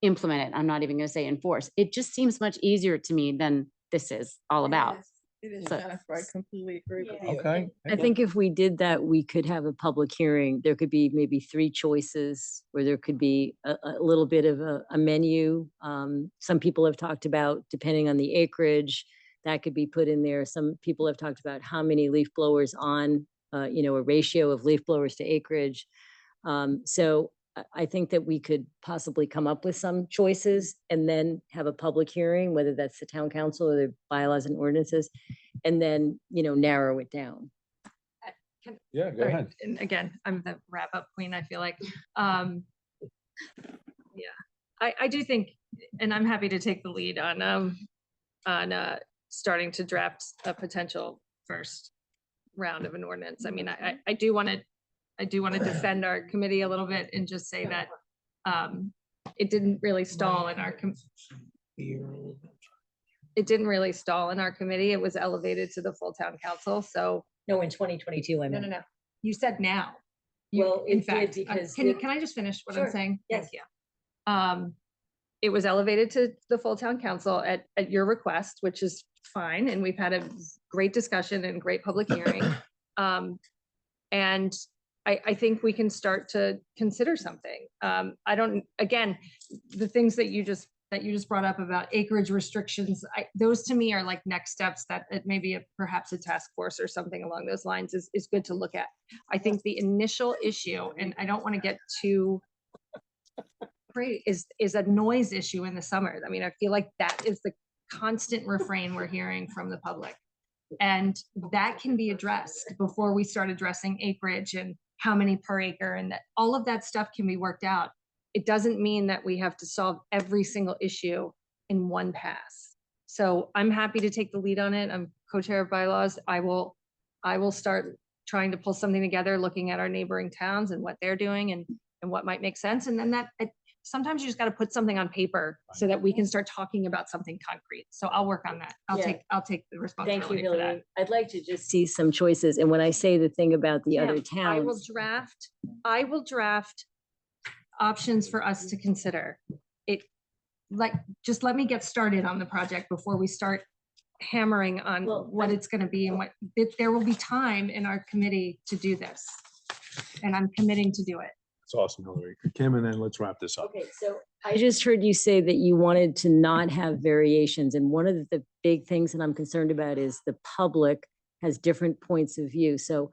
implement it. I'm not even gonna say enforce. It just seems much easier to me than this is all about. It is, So- Jennifer. I completely agree with you. Okay. I think if we did that, we could have a public hearing. There could be maybe 3 choices, or there could be a little bit of a menu. Some people have talked about, depending on the acreage, that could be put in there. Some people have talked about how many leaf blowers on, you know, a ratio of leaf blowers to acreage. So I think that we could possibly come up with some choices and then have a public hearing, whether that's the town council or the bylaws and ordinances, and then, you know, narrow it down. Yeah, go Sorry, ahead. And again, I'm the wrap-up queen, I feel like. Yeah, I do think, and I'm happy to take the lead on starting to draft a potential first round of an ordinance. I mean, I do want to defend our committee a little bit and just say that it didn't really stall in our it didn't really stall in our committee. It was elevated to the full town council. So No, in 2022, I meant. no. You said now. Well, In it did fact, because can the- I just finish what Sure, I'm saying? yes. Thank you. It was elevated to the full town council at your request, which is fine. And we've had a great discussion and great public hearing. And I think we can start to consider something. Again, the things that you just brought up about acreage restrictions, those to me are like next steps that it maybe perhaps a task force or something along those lines is good to look at. I think the initial issue, and I don't want to get too great, is a noise issue in the summer. I mean, I feel like that is the constant refrain we're hearing from the public. And that can be addressed before we start addressing acreage and how many per acre, and that all of that stuff can be worked out. It doesn't mean that we have to solve every single issue in one pass. So I'm happy to take the lead on it. I'm co-chair of bylaws. I will start trying to pull something together, looking at our neighboring towns and what they're doing and what might make sense. And then sometimes you just got to put something on paper so that we can start talking about something concrete. So I'll work on that. I'll Yeah. take the Thank responsibility you, for that. Hillary. I'd like to just see some choices. And when I say the thing about the other Tim, I will towns, draft options for us to consider. Just let me get started on the project before we start hammering on what it's gonna be and there will be time in our committee to do this. And I'm committing to do it. It's awesome, Hillary. Kim, and then let's wrap this up. okay, so I just heard you say that you wanted to not have variations. And one of the big things that I'm concerned about is the public has different points of view. So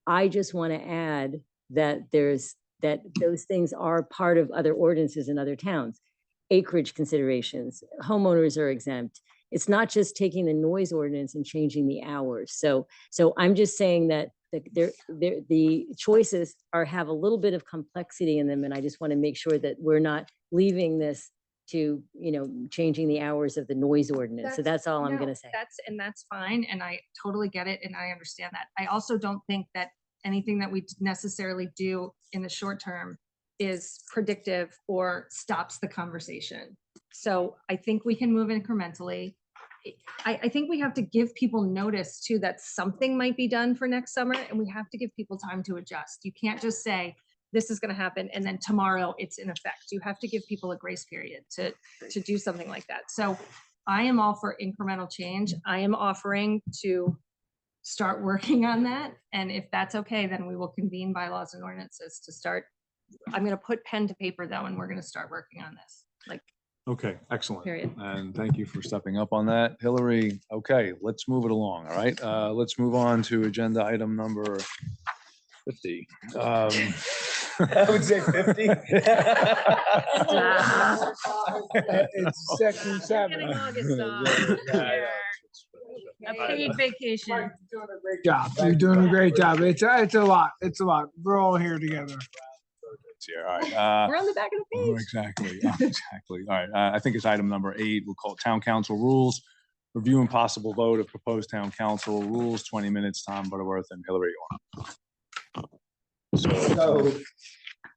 I just want to add that those things are part of other ordinances in other towns. Acreage considerations, homeowners are exempt. It's not just taking the noise ordinance and changing the hours. So I'm just saying that the choices have a little bit of complexity in them, and I just want to make sure that we're not leaving this to, you know, changing the hours of the noise ordinance. So that's all I'm No, going to say. That's fine, and I totally get it, and I understand that. I also don't think that anything that we necessarily do in the short term is predictive or stops the conversation. So I think we can move incrementally. I think we have to give people notice too, that something might be done for next summer, and we have to give people time to adjust. You can't just say, this is gonna happen, and then tomorrow it's in effect. You have to give people a grace period to do something like that. So I am all for incremental change. I am offering to start working on that. And if that's okay, then we will convene bylaws and ordinances to start. I'm gonna put pen to paper though, and we're gonna start working on this, like, Okay, excellent. Period. And thank you for stepping up on that. Hillary, okay, let's move it along, all right? Let's move on to agenda item number 50. I would say 50. It's section 7. A paid vacation. Great job. You're doing a great job. It's a lot. It's a lot. We're all here together. Here, all right. We're on the back of the page. Exactly, exactly. All right, I think it's item number 8. We'll call it Town Council Rules. Review and possible vote of proposed Town Council Rules, 20 minutes, Tom Butterworth and Hillary. So,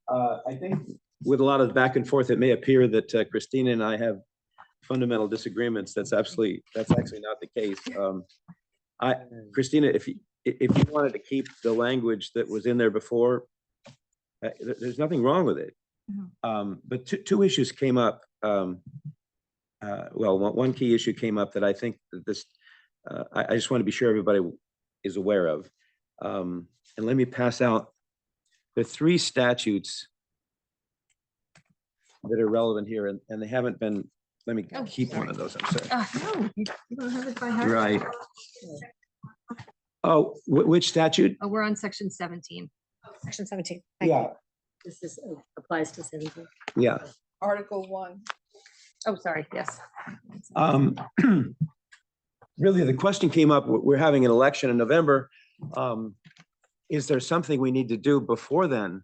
I think with a lot of back and forth, it may appear that Christina and I have fundamental disagreements. That's actually not the case. Christina, if you wanted to keep the language that was in there before, there's nothing wrong with it. But two issues came up. Well, one key issue came up that I think that this, I just want to be sure everybody is aware of. And let me pass out the 3 statutes that are relevant here, and they haven't been, let me keep one of those, I'm sorry. No, you don't have it by heart. Right. Oh, which statute? Oh, we're on section 17. Section 17. Yeah, This is, applies to 17. yeah. Article 1. Oh, sorry, yes. Really, the question came up, we're having an election in November. Is there something we need to do before then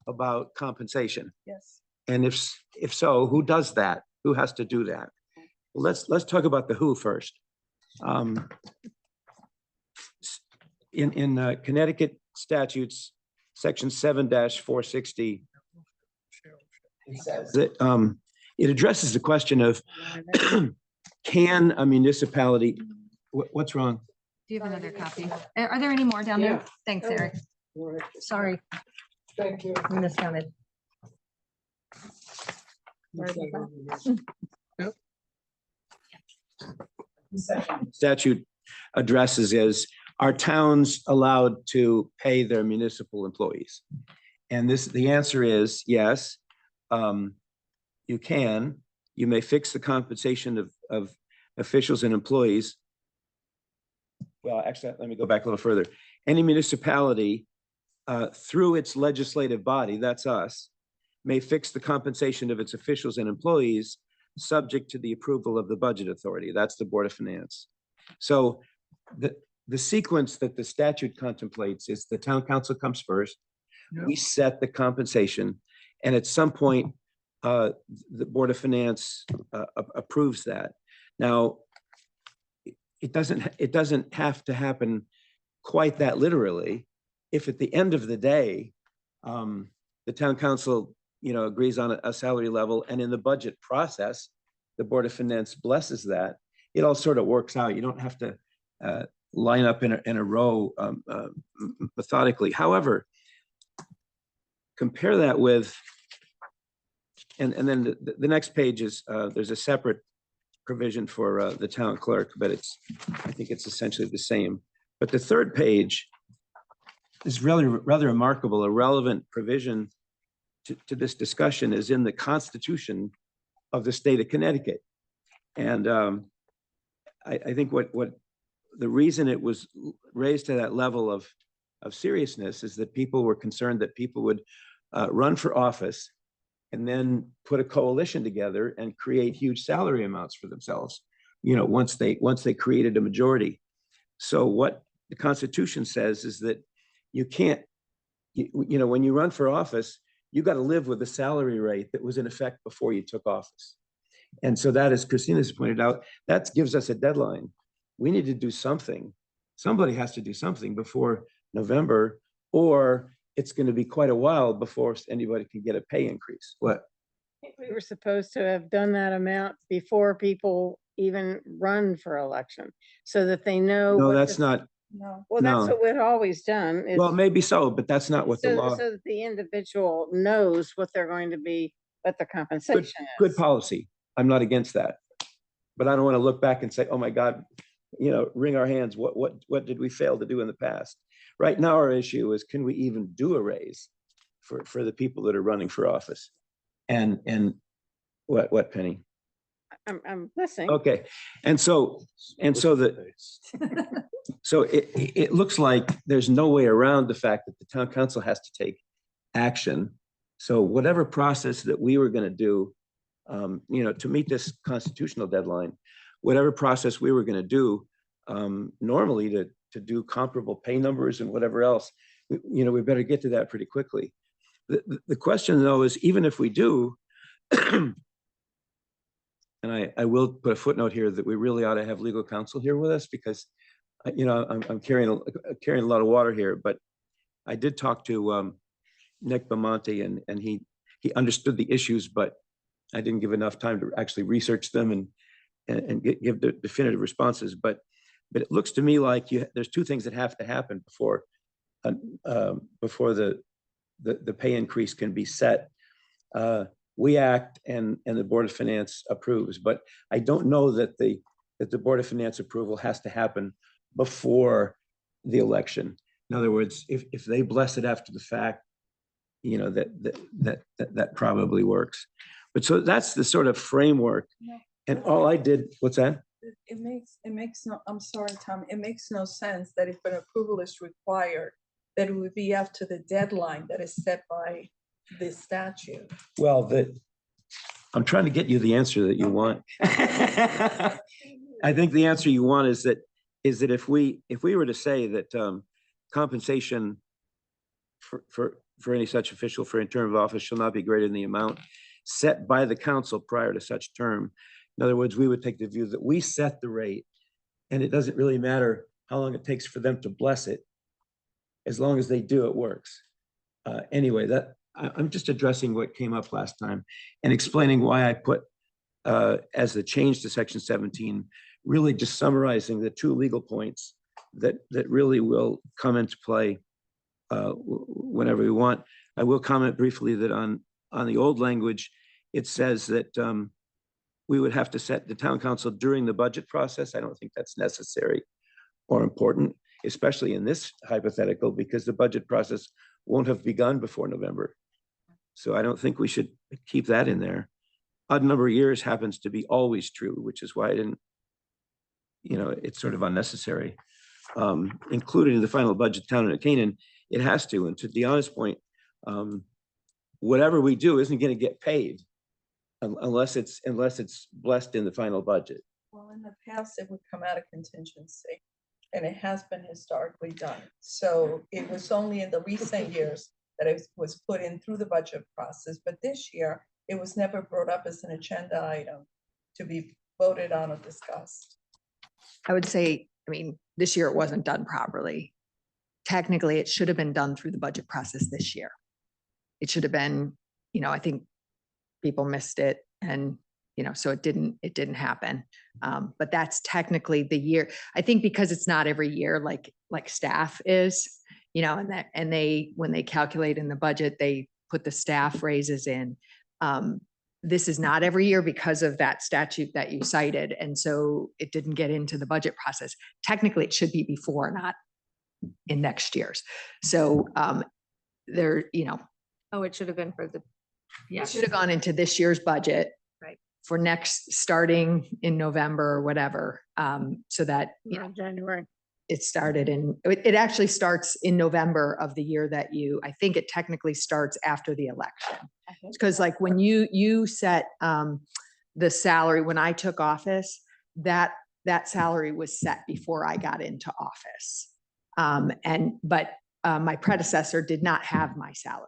about compensation? Yes. And if so, who does that? Who has to do that? Well, let's talk about the who first. In Connecticut statutes, section 7-460, it says that it addresses the question of can a municipality, what's wrong? Do you have another copy? Are there any more down there? Thanks, Eric. Sorry. Thank you. We miscounted. Statute addresses is, are towns allowed to pay their municipal employees? And the answer is yes. You can. You may fix the compensation of officials and employees. Well, actually, let me go back a little further. Any municipality, through its legislative body, that's us, may fix the compensation of its officials and employees subject to the approval of the budget authority. That's the Board of Finance. So the sequence that the statute contemplates is the town council comes first. Yep. We set the compensation, and at some point, the Board of Finance approves that. Now, it doesn't have to happen quite that literally. If at the end of the day, the town council, agrees on a salary level, and in the budget process, the Board of Finance blesses that, it all sort of works out. You don't have to line up in a row methodically. However, compare that with, and then the next page is, there's a separate provision for the town clerk, but I think it's essentially the same. But the third page is really rather remarkable. A relevant provision to this discussion is in the Constitution of the state of Connecticut. And I think what the reason it was raised to that level of seriousness is that people were concerned that people would run for office and then put a coalition together and create huge salary amounts for themselves, once they created a majority. So what the Constitution says is that you can't, when you run for office, you got to live with the salary rate that was in effect before you took office. And so that, as Christina's pointed out, that gives us a deadline. We need to do something. Somebody has to do something before November, or it's going to be quite a while before anybody can get a pay increase. What? We were supposed to have done that amount before people even run for election, so that they know. No, what that's the- not, No. Well, that's no. what we've always done. is- well, maybe so, but that's not what the so, law, so that the individual knows what they're going to be, what the compensation is. good policy. I'm not against that. But I don't want to look back and say, oh my God, wring our hands. What did we fail to do in the past? Right now, our issue is, can we even do a raise for the people that are running for office? And what, Penny? I'm listening. Okay, so it looks like there's no way around the fact that the town council has to take action. So whatever process that we were gonna do, to meet this constitutional deadline, whatever process we were gonna do, normally to do comparable pay numbers and whatever else, we better get to that pretty quickly. The question though is, even if we do, and I will put a footnote here that we really ought to have legal counsel here with us, because I'm carrying a lot of water here, but I did talk to Nick Bamonte, and he understood the issues, but I didn't give enough time to actually research them and give the definitive responses. But it looks to me like there's two things that have to happen before the pay increase can be set. We act and the Board of Finance approves, but I don't know that the Board of Finance approval has to happen before the election. In other words, if they bless it after the fact, that probably works. But so that's the sort of framework. No. And all I did, what's that? It makes no, I'm sorry, Tom, it makes no sense that if an approval is required, that it would be after the deadline that is set by this statute. Well, I'm trying to get you the answer that you want. I think the answer you want is that if we were to say that compensation for any such official for a term of office shall not be greater than the amount set by the council prior to such term. In other words, we would take the view that we set the rate, and it doesn't really matter how long it takes for them to bless it. As long as they do, it works. Anyway, I'm just addressing what came up last time and explaining why I put as the change to section 17, really just summarizing the two legal points that really will come into play whenever we want. I will comment briefly that on the old language, it says that we would have to set the town council during the budget process. I don't think that's necessary or important, especially in this hypothetical, because the budget process won't have begun before November. So I don't think we should keep that in there. Odd number of years happens to be always true, which is why I didn't, it's sort of unnecessary. Included in the final budget, town of Canaan, it has to. And to Deanna's point, whatever we do isn't going to get paid unless it's blessed in the final budget. Well, in the past, it would come out of contingency, and it has been historically done. So it was only in the recent years that it was put in through the budget process. But this year, it was never brought up as an agenda item to be voted on or discussed. I would say, this year it wasn't done properly. Technically, it should have been done through the budget process this year. It should have been, I think people missed it, and, so it didn't happen. But that's technically the year. I think because it's not every year like staff is, and when they calculate in the budget, they put the staff raises in. This is not every year because of that statute that you cited. And so it didn't get into the budget process. Technically, it should be before, not in next year's. So there, Oh, it should have been for the, it should have gone into this year's budget. Right. For starting in November or whatever, so that, January. it started it actually starts in November of the year that I think it technically starts after the election. Because like when you set the salary, when I took office, that salary was set before I got into office. But my predecessor did not have my salary.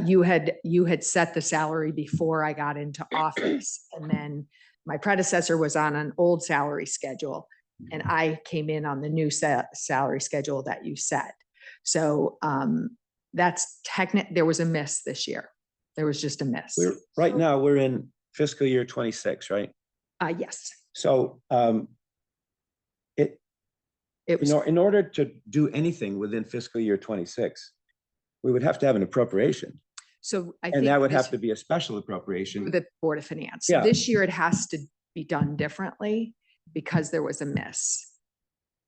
You had set the salary before I got into office, and then my predecessor was on an old salary schedule, and I came in on the new salary schedule that you set. So that's there was a miss this year. There was just a miss. Right now we're in fiscal year 26, right? Yes. So in order to do anything within fiscal year 26, we would have to have an appropriation. So I think. And that would this- have to be a special appropriation. The Board of Finance. Yeah. This year it has to be done differently because there was a miss.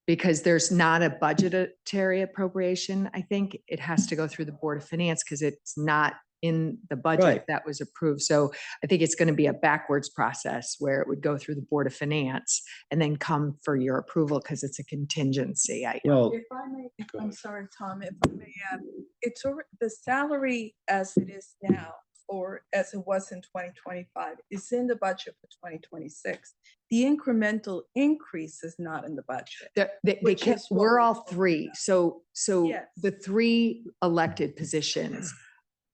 Because there's not a budgetary appropriation, I think it has to go through the Board of Finance because it's not in the budget Right. that was approved. So I think it's going to be a backwards process where it would go through the Board of Finance and then come for your approval because it's a contingency. Well, If I may, I'm sorry, Tom, if I may add, it's the salary as it is now, or as it was in 2025, is in the budget for 2026. The incremental increase is not in the budget. They Which can't, is what we're we're all talking three. So Yes. the three elected positions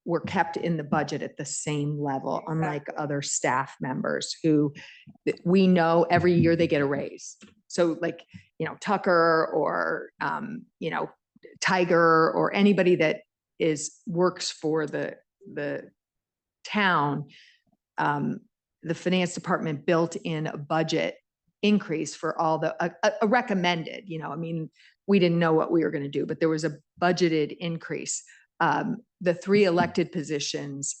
were kept in the budget at the same level, unlike other staff members who we know every year they get a raise. So like, Tucker or, Tiger or anybody that works for the town, the finance department built in a budget increase for all a recommended, we didn't know what we were going to do, but there was a budgeted increase. The three elected positions,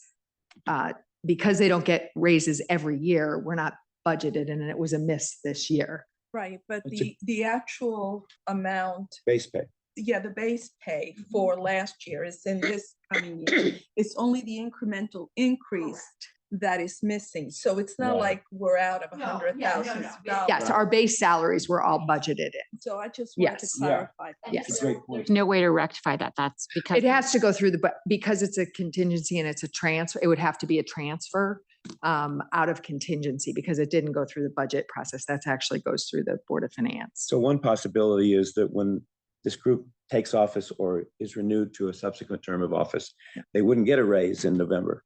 because they don't get raises every year, we're not budgeted, and it was a miss this year. Right, but It's a- the actual amount, base pay. yeah, the base pay for last year is in this coming year. It's only the incremental increase that is missing. So it's not Right. like we're out of $100,000. Yes, our base salaries were all budgeted in. So I just wanted to Yes. clarify. that. Yes. There's no way to rectify that. That's because. It has to go through because it's a contingency and it's a transfer, it would have to be a transfer out of contingency because it didn't go through the budget process. That actually goes through the Board of Finance. So one possibility is that when this group takes office or is renewed to a subsequent term of office, they wouldn't get a raise in November.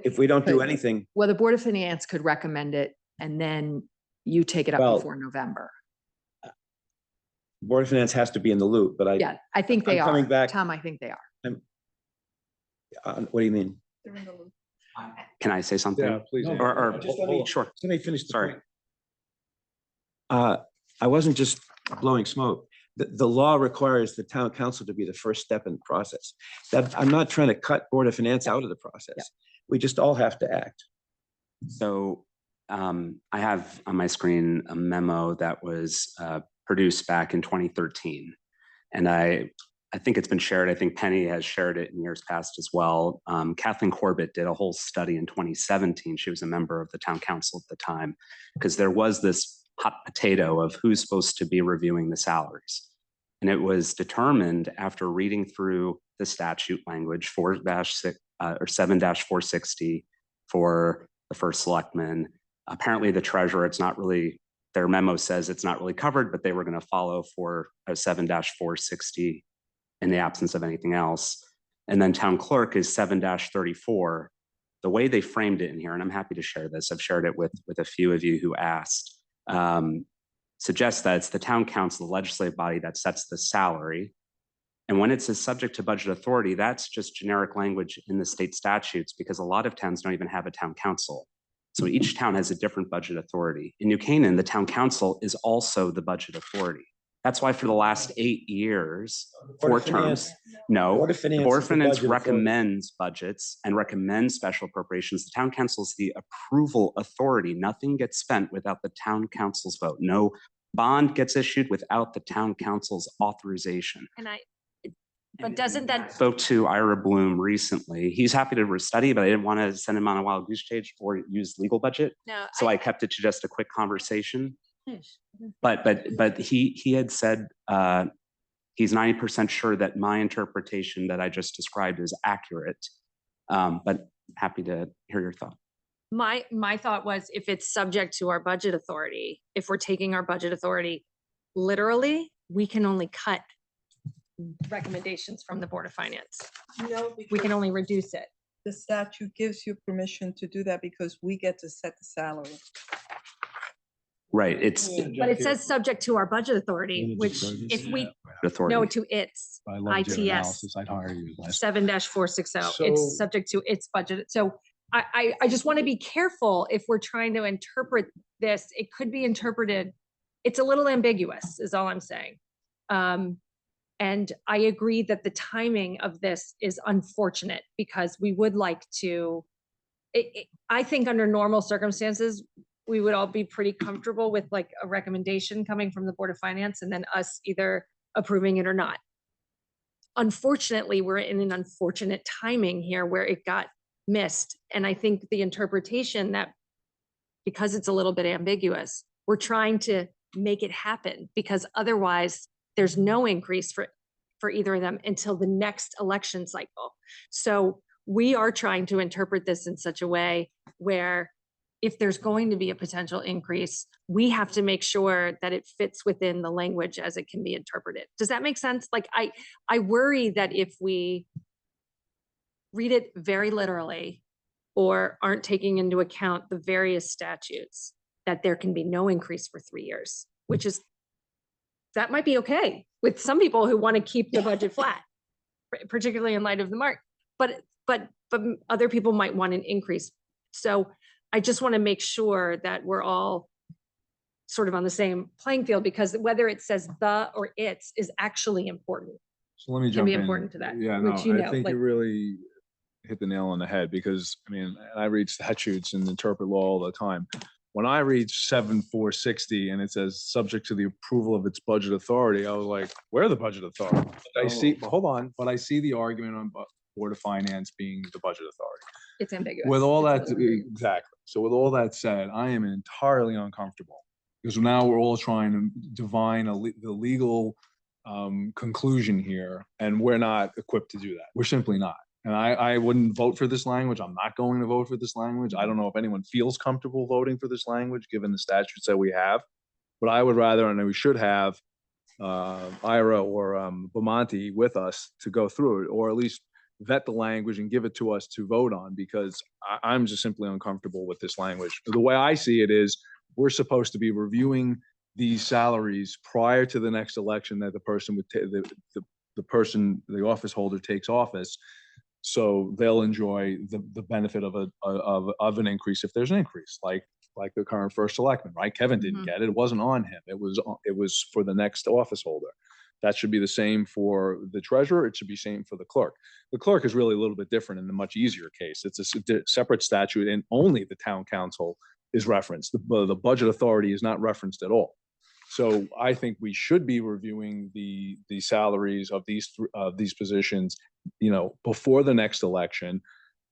If we don't do anything, Well, the Board of Finance could recommend it and then you take it up Well, before November. Board of Finance has to be in the loop, but Yeah, I think they I'm are. coming back- Tom, I think they are. What do you mean? They're in the loop. Can I say something? Yeah, please. Or, Just let me- sure. Let me finish the Sorry. point. I wasn't just blowing smoke. The law requires the town council to be the first step in the process. I'm not trying to cut Board of Finance out of the process. We just all have to act. So I have on my screen a memo that was produced back in 2013. And I think it's been shared. I think Penny has shared it in years past as well. Kathleen Corbett did a whole study in 2017. She was a member of the town council at the time, because there was this hot potato of who's supposed to be reviewing the salaries. And it was determined after reading through the statute language 4-6 or 7-460 for the first selectman. Apparently the treasurer, it's not really, their memo says it's not really covered, but they were going to follow for a 7-460 in the absence of anything else. And then town clerk is 7-34. The way they framed it in here, and I'm happy to share this, I've shared it with a few of you who asked, suggests that it's the town council, the legislative body, that sets the salary. And when it says subject to budget authority, that's just generic language in the state statutes, because a lot of towns don't even have a town council. So each town has a different budget authority. In New Canaan, the town council is also the budget authority. That's why for the last 8 years, Board 4 of terms, Finance- no, Board of the Finance Board is of the Finance budget authority. recommends budgets and recommends special appropriations. The town council is the approval authority. Nothing gets spent without the town council's vote. No bond gets issued without the town council's authorization. But doesn't that, Spoke to Ira Bloom recently. He's happy to study, but I didn't want to send him on a wild goose chase or use legal budget. no, So I kept it to just a quick conversation. But he had said he's 90% sure that my interpretation that I just described is accurate. But happy to hear your thought. my thought was, if it's subject to our budget authority, if we're taking our budget authority literally, we can only cut recommendations from the Board of Finance. No, We can because only reduce it. the statute gives you permission to do that because we get to set the salary. Right, it's But it says subject to our budget authority, which if we, authority. no, to its I loved your ITS analysis. I'd hire you last. 7-460. So- It's subject to its budget. So I just want to be careful if we're trying to interpret this. It could be interpreted, it's a little ambiguous is all I'm saying. And I agree that the timing of this is unfortunate because we would like to, I think under normal circumstances, we would all be pretty comfortable with like a recommendation coming from the Board of Finance and then us either approving it or not. Unfortunately, we're in an unfortunate timing here where it got missed. And I think the interpretation that, because it's a little bit ambiguous, we're trying to make it happen because otherwise there's no increase for either of them until the next election cycle. So we are trying to interpret this in such a way where if there's going to be a potential increase, we have to make sure that it fits within the language as it can be interpreted. Does that make sense? Like I worry that if we read it very literally or aren't taking into account the various statutes, that there can be no increase for 3 years, which is, that might be okay with some people who want to keep the budget flat, particularly in light of the mark, but other people might want an increase. So I just want to make sure that we're all sort of on the same playing field because whether it says the or its is actually important. So let me Can jump be in. important to that, Yeah, no, which you know, I think like- you really hit the nail on the head because, I mean, I read statutes and interpret law all the time. When I read 7460 and it says subject to the approval of its budget authority, I was like, where the budget authority? I see, hold on, but I see the argument on Board of Finance being the budget authority. It's ambiguous. With all It's that, a little- exactly. So with all that said, I am entirely uncomfortable because now we're all trying to divine the legal conclusion here, and we're not equipped to do that. We're simply not. And I wouldn't vote for this language. I'm not going to vote for this language. I don't know if anyone feels comfortable voting for this language, given the statutes that we have. But I would rather, and we should have Ira or Bamonte with us to go through it, or at least vet the language and give it to us to vote on, because I'm just simply uncomfortable with this language. The way I see it is we're supposed to be reviewing these salaries prior to the next election that the person would the office holder takes office. So they'll enjoy the benefit of an increase if there's an increase, like the current first selectman, right? Kevin didn't get it. It wasn't on him. It was for the next office holder. That should be the same for the treasurer. It should be same for the clerk. The clerk is really a little bit different in the much easier case. It's a separate statute and only the town council is referenced. The budget authority is not referenced at all. So I think we should be reviewing the salaries of these positions, before the next election.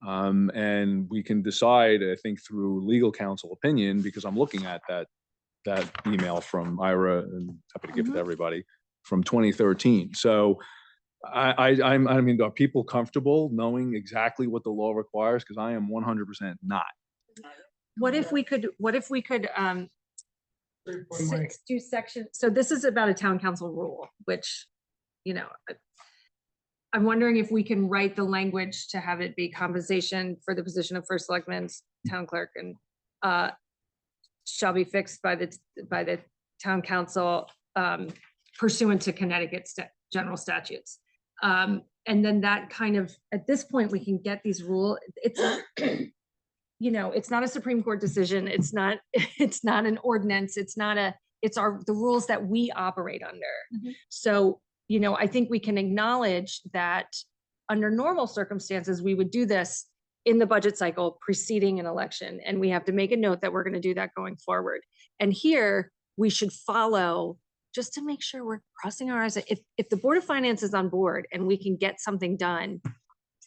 And we can decide, I think, through legal counsel opinion, because I'm looking at that email from Ira, and happy to give it to everybody, from 2013. So I mean, are people comfortable knowing exactly what the law requires? Because I am 100% not. What if we could do section, so this is about a town council rule, which, I'm wondering if we can write the language to have it be compensation for the position of first selectman, town clerk, and shall be fixed by the town council pursuant to Connecticut general statutes. And then that kind of, at this point, we can get these rules. It's it's not a Supreme Court decision. It's not an ordinance. It's the rules that we operate under. So, I think we can acknowledge that under normal circumstances, we would do this in the budget cycle preceding an election. And we have to make a note that we're going to do that going forward. And here we should follow, just to make sure we're crossing our eyes. If the Board of Finance is on board and we can get something done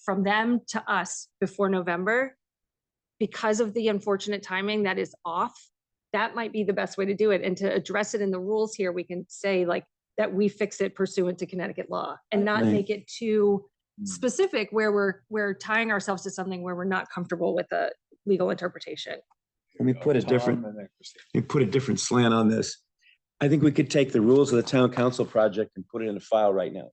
from them to us before November, because of the unfortunate timing that is off, that might be the best way to do it. And to address it in the rules here, we can say that we fix it pursuant to Connecticut law and not make it too specific where we're tying ourselves to something where we're not comfortable with the legal interpretation. Let me put a different slant on this. I think we could take the rules of the town council project and put it in a file right now.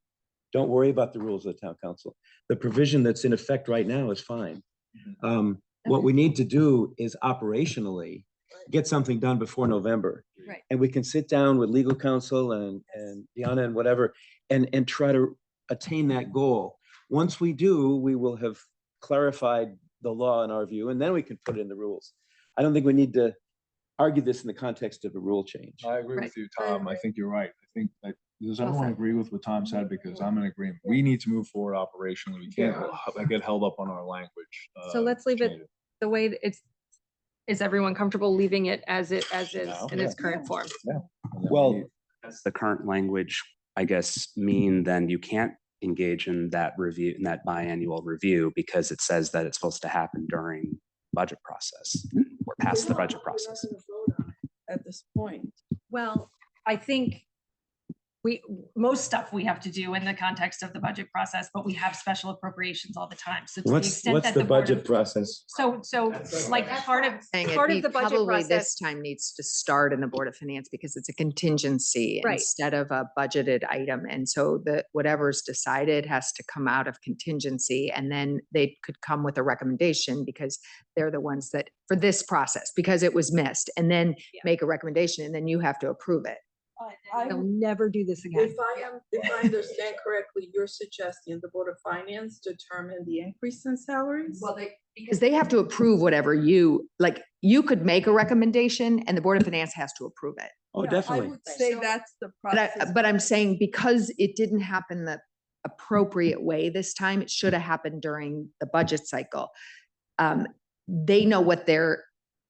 Don't worry about the rules of the town council. The provision that's in effect right now is fine. What we need to do is operationally get something done before November. Right. And we can sit down with legal counsel and Deanna and whatever, and try to attain that goal. Once we do, we will have clarified the law in our view, and then we can put it in the rules. I don't think we need to argue this in the context of a rule change. I agree with you, Tom. I think you're right. I think that, does Well everyone said. agree with what Tom said? Because I'm in agreement. We need to move forward operationally. We can't get held up on our language. So let's leave it changes. the way it's, is everyone comfortable leaving it as is No. in its current form? Yeah. And then we Well, need- does the current language, I guess, mean then you can't engage in that review, in that biannual review, because it says that it's supposed to happen during budget process or past the budget process? At this point. Well, I think most stuff we have to do in the context of the budget process, but we have special appropriations all the time. So to the What's extent that the Board of- budget process? So like part of the budget Probably process. this time needs to start in the Board of Finance because it's a contingency Right. instead of a budgeted item. And so whatever's decided has to come out of contingency, and then they could come with a recommendation because they're the ones that, for this process, because it was missed, and then make a recommendation, and then you have to approve it. They'll never do this again. If I understand correctly, you're suggesting the Board of Finance determine the increase in salaries? Well, because they have to approve whatever you could make a recommendation and the Board of Finance has to approve it. Oh, Yeah, definitely. I would say that's the But process. I'm saying because it didn't happen the appropriate way this time, it should have happened during the budget cycle. They know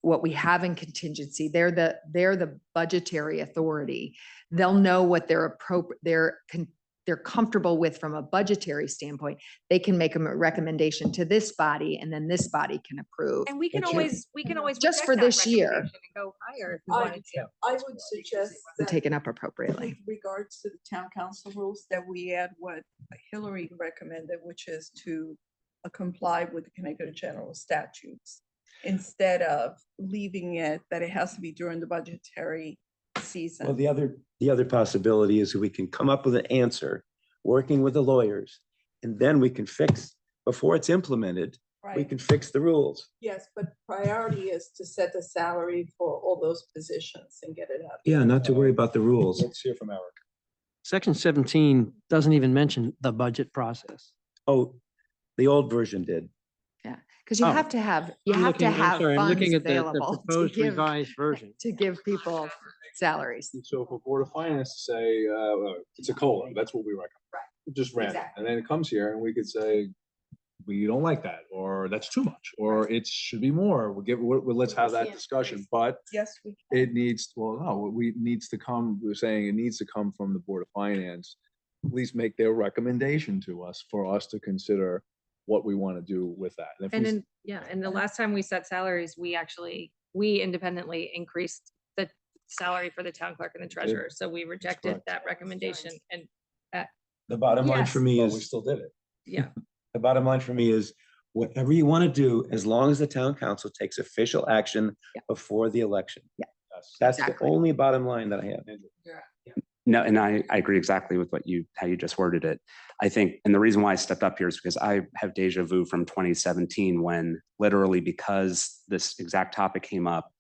what we have in contingency. They're the budgetary authority. They'll know what they're comfortable with from a budgetary standpoint. They can make a recommendation to this body, and then this body can approve. And we can But you- always. Just reject for that this year. recommendation and go higher if we wanted to. I would suggest And that taken up appropriately. with regards to the town council rules, that we add what Hillary recommended, which is to comply with the Connecticut General Statutes, instead of leaving it that it has to be during the budgetary season. Well, the other possibility is we can come up with an answer, working with the lawyers, and then we can fix, before it's implemented, we Right. can fix the rules. Yes, but priority is to set the salary for all those positions and get it out. Yeah, not to worry about the rules. Let's hear from Eric. Section 17 doesn't even mention the budget process. Oh, the old version did. Because you Oh. have to have, I'm looking have I'm funds looking at the available to proposed give, revised version. to give people salaries. So for Board of Finance to say, it's a COLA, that's what we recommend. Just random. Exactly. And then it comes here and we could say, we don't like that, or that's too much, or it should be more. Let's have that discussion, but Yes, we it needs, well, no, we're saying it needs to come from the Board of Finance. At least make their recommendation to us for us to consider what we want to do with that. And if And we- then, yeah, and the last time we set salaries, we independently increased the salary for the town clerk and the treasurer. So we rejected correct. that recommendation and, The bottom line for Yes. me But is. we still did it. yeah. The bottom line for me is whatever you want to do, as long as the town council takes official action Yeah. before the election. Yes. That's the Exactly. only bottom line that I have. No, and I agree exactly with how you just worded it. I think, and the reason why I stepped up here is because I have deja vu from 2017, when literally because this exact topic came up,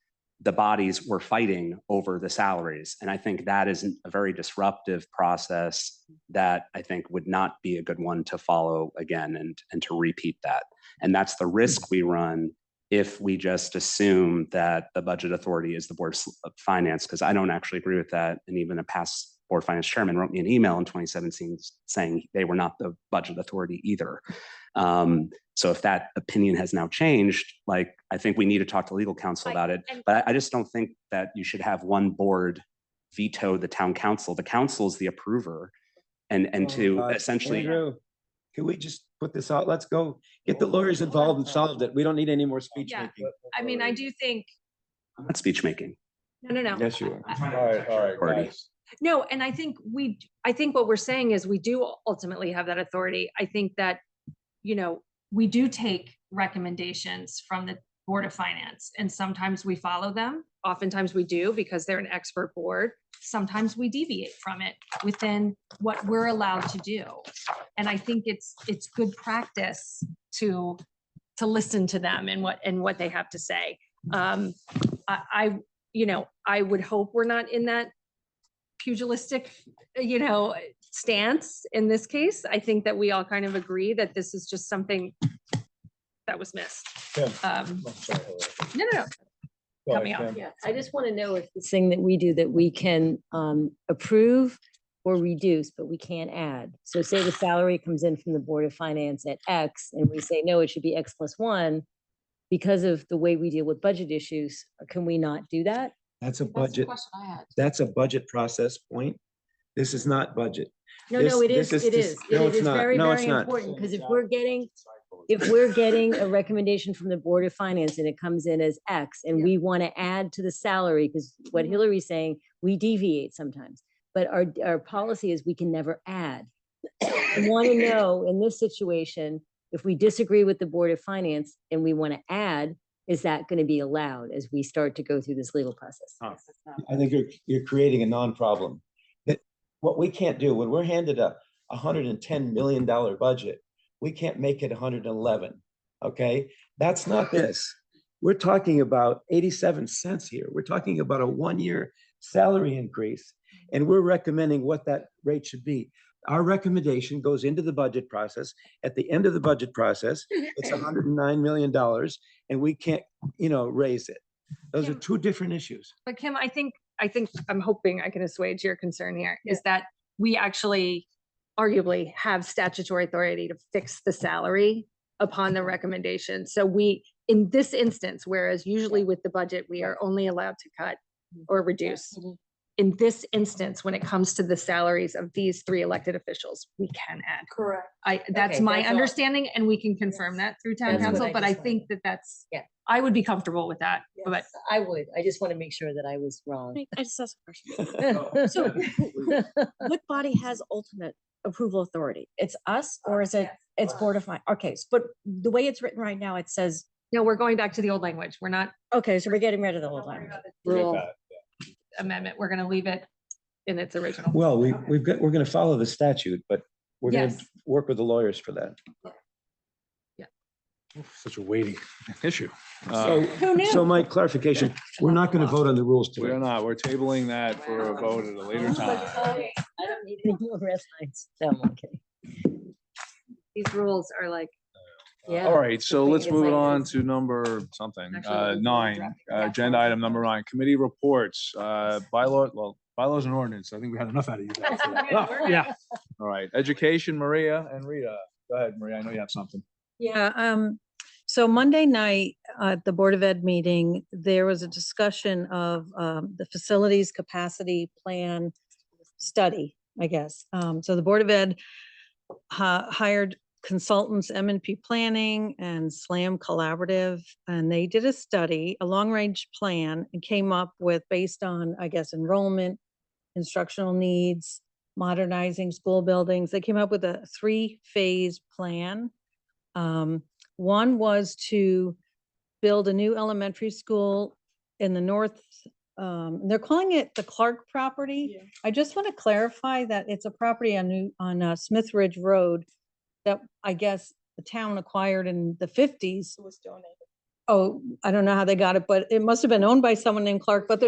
the bodies were fighting over the salaries. And I think that is a very disruptive process that I think would not be a good one to follow again and to repeat that. And that's the risk we run if we just assume that the budget authority is the Board of Finance, because I don't actually agree with that. And even a past Board of Finance chairman wrote me an email in 2017 saying they were not the budget authority either. So if that opinion has now changed, like, I think we need to talk to legal counsel about it. But I just don't think that you should have one board veto the town council. The council is the approver. And to essentially, Andrew, can we just put this out? Let's go get the lawyers involved and solve it. We don't need any more speech Yeah. making. I mean, I do think, I'm not speech making. no. Yes, you are. All right, Already. guys. No, and I think what we're saying is we do ultimately have that authority. I think that, we do take recommendations from the Board of Finance, and sometimes we follow them. Oftentimes we do because they're an expert board. Sometimes we deviate from it within what we're allowed to do. And I think it's good practice to listen to them and what they have to say. I would hope we're not in that pugilistic, stance in this case. I think that we all kind of agree that this is just something that was missed. No. Cut me off. Yeah, I just want to know if this thing that we do that we can approve or reduce, but we can't add. So say the salary comes in from the Board of Finance at X and we say, no, it should be X plus one. Because of the way we deal with budget issues, can we not do that? That's a That's the budget, question I had. that's a budget process point. This is not budget. No, This- no, it is, this it just- is. no, It it's is not. very, No, it's very not. important, because if we're getting a recommendation from the Board of Finance and it comes in as X and we want to add to the salary, because what Hillary's saying, we deviate sometimes. But our policy is we can never add. I want to know in this situation, if we disagree with the Board of Finance and we want to add, is that going to be allowed as we start to go through this legal process? I think you're creating a non-problem. That what we can't do, when we're handed a $110 million budget, we can't make it 111, okay? That's not this. We're talking about 87 cents here. We're talking about a 1-year salary increase, and we're recommending what that rate should be. Our recommendation goes into the budget process. At the end of the budget process, it's $109 million, and we can't, raise it. Those are two different issues. But Kim, I think I'm hoping I can assuage your concern here, is that we actually arguably have statutory authority to fix the salary upon the recommendation. So we, in this instance, whereas usually with the budget, we are only allowed to cut or reduce. In this instance, when it comes to the salaries of these 3 elected officials, we can add. Correct. That's Okay, my that's all. understanding, and we can confirm that through town That's what council, I but I just wanted. think that's, Yeah. I would be comfortable with that, but I would. I just want to make sure that I was wrong. I just asked a question. So what body has ultimate approval authority? It's us, or is it, it's Board of Finance? Okay, but the way it's written right now, it says, no, we're going back to the old language. We're not okay, so we're getting rid of the old language. rule amendment. We're going to leave it in its original. Well, we're going to follow the statute, but we're going to Yes. work with the lawyers for that. Such a weighty issue. So, so my clarification, we're not going to vote on the rules We're today. not, we're tabling that for a vote at a later time. I don't need any more red lines. No, I'm kidding. These rules are like, Yeah. All right, so let's It's move it like on this. to number something, Actually, we're 9, drafting agenda item number 9, committee reports, bylaws and ordinance. I think we had enough out of you guys. Yeah. All right, education, Maria and Rita. Go ahead, Maria, I know you have something. Yeah, so Monday night at the Board of Ed meeting, there was a discussion of the facilities capacity plan study, I guess. So the Board of Ed hired consultants, M&P Planning and SLAM Collaborative, and they did a study, a long-range plan, and came up with, based on, I guess, enrollment, instructional needs, modernizing school buildings, they came up with a 3-phase plan. One was to build a new elementary school in the north. They're calling it the Clark property. I just want to clarify that it's a property on Smith Ridge Road that I guess the town acquired in the 50s. It was donated. Oh, I don't know how they got it, but it must have been owned by someone named Clark, but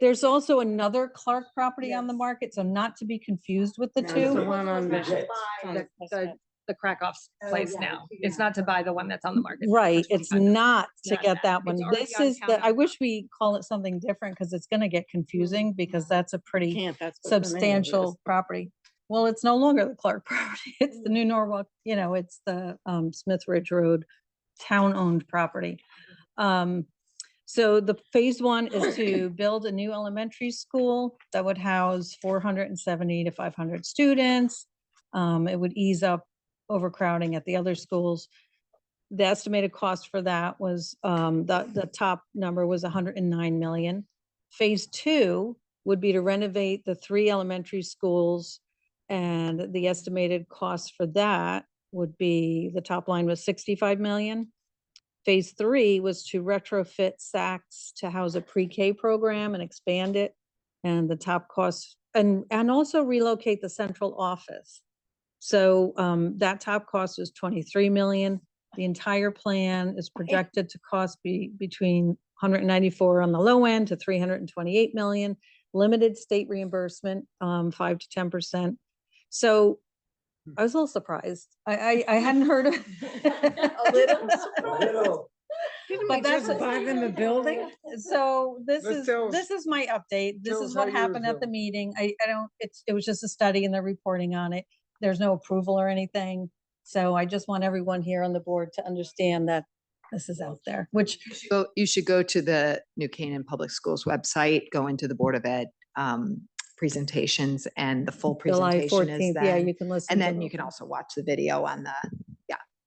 there's also another Clark property on the market, so not to be confused with the That's two. the one on the Crackoff's place now. It's not to buy the one that's on the market. Right, it's not to Not get that. that one. It's already This on is town the, I owned. wish we call it something different because it's gonna get confusing because that's a pretty Can't, that's what the name of it is. substantial property. Well, it's no longer the Clark property. It's the New Norwalk, it's the Smith Ridge Road town-owned property. So the phase 1 is to build a new elementary school that would house 470 to 500 students. It would ease up overcrowding at the other schools. The estimated cost for that was, the top number was 109 million. Phase 2 would be to renovate the 3 elementary schools, and the estimated cost for that would be, the top line was 65 million. Phase 3 was to retrofit Saks to house a pre-K program and expand it, and the top cost, and also relocate the central office. So that top cost was 23 million. The entire plan is projected to cost between 194 on the low end to 328 million. Limited state reimbursement, 5 to 10%. So I was a little surprised. I hadn't heard of. A little. Didn't But we just that's- buy them a building? So this Let's is, tell us- this is my update. This tell is us what how yours happened at the go. meeting. I don't, it was just a study and they're reporting on it. There's no approval or anything. So I just want everyone here on the board to understand that this is out there, which You should go to the New Canaan Public Schools website, go into the Board of Ed presentations, and the full July presentation is 14th, yeah, then. you can listen. And to then the- you can also watch the video on the,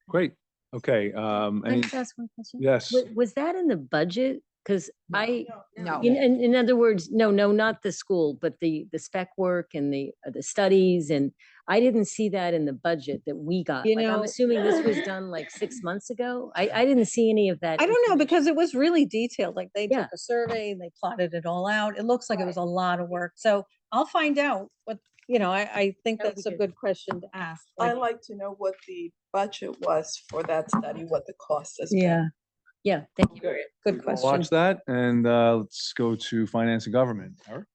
Great. Okay. Can I Any, just ask one question? yes. Was that in the budget? Because no. in other words, no, not the school, but the spec work and the studies, and I didn't see that in the budget that we got. You Like, I'm know- assuming this was done like 6 months ago. I didn't see any of that. I don't know, information. because it was really detailed, like they Yeah. took a survey, they plotted it all out. It looks like it was a lot of work. So I'll find out what, I think That would that's be a good. good question to ask. I like- like to know what the budget was for that study, what the cost has been. Yeah, Thank you. good We'll question. watch that and let's go to finance and government. Eric?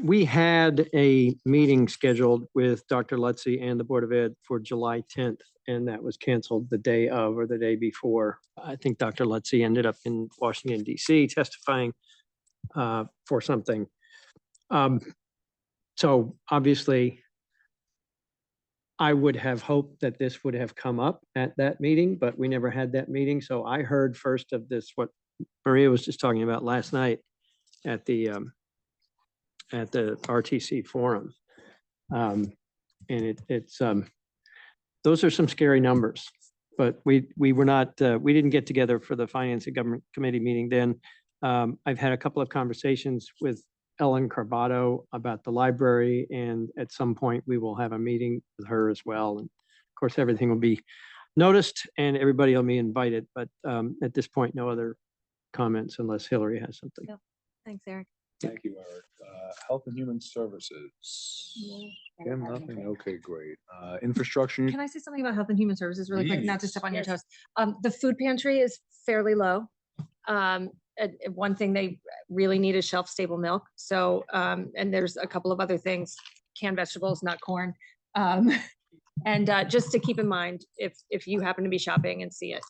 We had a meeting scheduled with Dr. Lutzy and the Board of Ed for July 10th, and that was canceled the day of or the day before. I think Dr. Lutzy ended up in Washington DC testifying for something. So obviously, I would have hoped that this would have come up at that meeting, but we never had that meeting. So I heard first of this, what Maria was just talking about last night at the RTC forum. And it's those are some scary numbers, but we were not, we didn't get together for the Finance and Government Committee meeting then. I've had a couple of conversations with Ellen Carbato about the library, and at some point we will have a meeting with her as well. And of course, everything will be noticed and everybody will be invited, but at this point, no other comments unless Hillary has something. Thanks, Eric. Thank you, Eric. Health and Human Services. Kim, nothing? Okay, great. Infrastructure. Can I say something about Health and Human Services really quick, not to Please. step on your toes? The food pantry is fairly low. One thing they really need is shelf-stable milk. So, and there's a couple of other things, canned vegetables, not corn. And just to keep in mind, if you happen to be shopping and see it,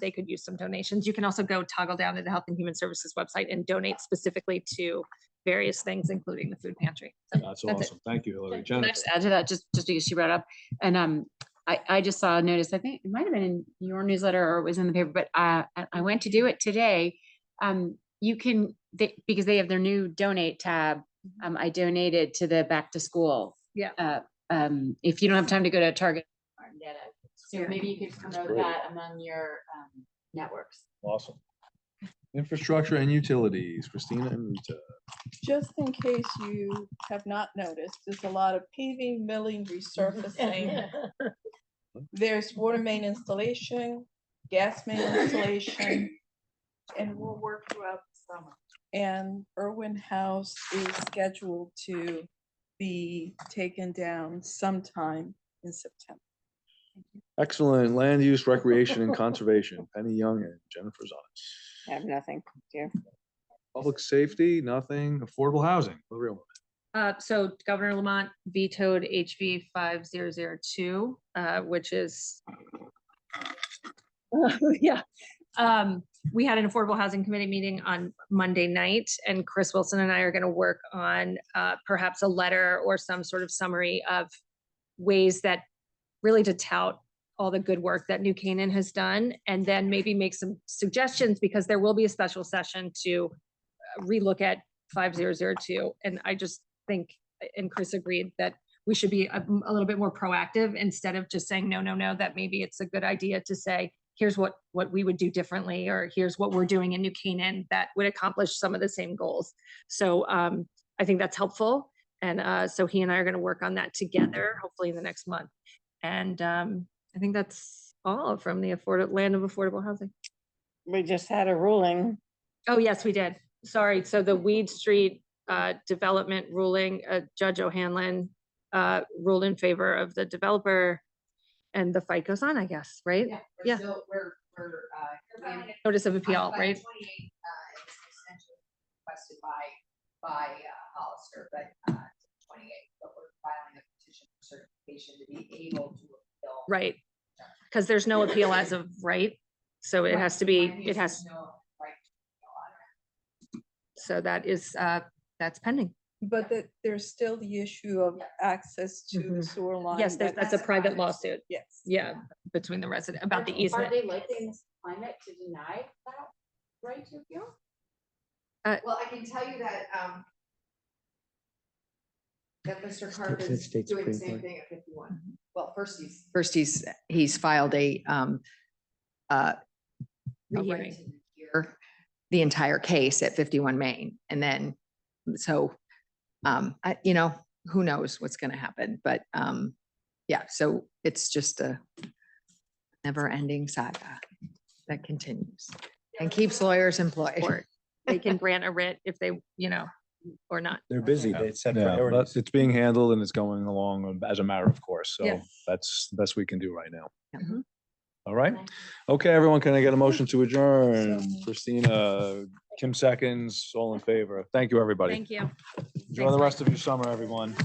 they could use some donations. You can also go toggle down to the Health and Human Services website and donate specifically to various things, including the food pantry. So That's it. awesome. Thank you, Hillary. Can I Jennifer. just add to that, just because she brought it up, and I just saw a notice, I think it might have been in your newsletter or it was in the paper, but I went to do it today. You can, because they have their new donate tab, I donated to the back to school. Yeah. If you don't have time to go to Target and get it. So Yeah. maybe you could promote great. that among your networks. Awesome. Infrastructure and utilities, Christina and Rita. Just in case you have not noticed, there's a lot of paving, milling, resurfacing. There's water main installation, gas main installation, and we'll work throughout the summer. And Irwin House is scheduled to be taken down sometime in September. Excellent. Land use, recreation and conservation, Penny Young and Jennifer Zonic. I have nothing. Yeah. Public safety, nothing. Affordable housing, the real one. So Governor Lamont vetoed HB 5002, which is, yeah. We had an Affordable Housing Committee meeting on Monday night, and Chris Wilson and I are going to work on perhaps a letter or some sort of summary of ways that really to tout all the good work that New Canaan has done, and then maybe make some suggestions, because there will be a special session to relook at 5002. And I just think, and Chris agreed, that we should be a little bit more proactive instead of just saying, no, that maybe it's a good idea to say, here's what we would do differently, or here's what we're doing in New Canaan that would accomplish some of the same goals. So I think that's helpful. And so he and I are going to work on that together, hopefully in the next month. And I think that's all from the land of affordable housing. We just had a ruling. Oh, yes, we did. Sorry. So the Weed Street development ruling, Judge O'Hanlon ruled in favor of the developer, and the fight goes on, I guess, right? Yeah. We're Notice of appeal, right? Requested by Hollister, but 28, but we're filing a petition for certification. application to be able to appeal. Right. Because there's no appeal as of right. So it has to be, it has, so that is, that's pending. But that there's still the issue of access to the sewer line. Yes, that's a private lawsuit. Yes. Yeah, between the resident about the easement. Are they likely in this climate to deny that right to appeal? Well, I can tell you that, that Mr. State- Carpin's State doing the Supreme same Court. thing at 51. Well, first he's filed a right Rehearing. to hear the entire case at 51 Main. And then, so, you know, who knows what's going to happen, but yeah, so it's just a never-ending saga that continues and keeps lawyers employed. Or they can grant a writ if they, you know, or not. They're busy. They set Yeah, priorities. it's being handled and it's going along as a matter of course. So Yeah. that's the best we can do right now. Mhm. All right. Okay, everyone, can I get a motion to adjourn? Christina, Kim seconds, all in favor. Thank you, everybody. Thank you. Enjoy the rest of your summer, everyone.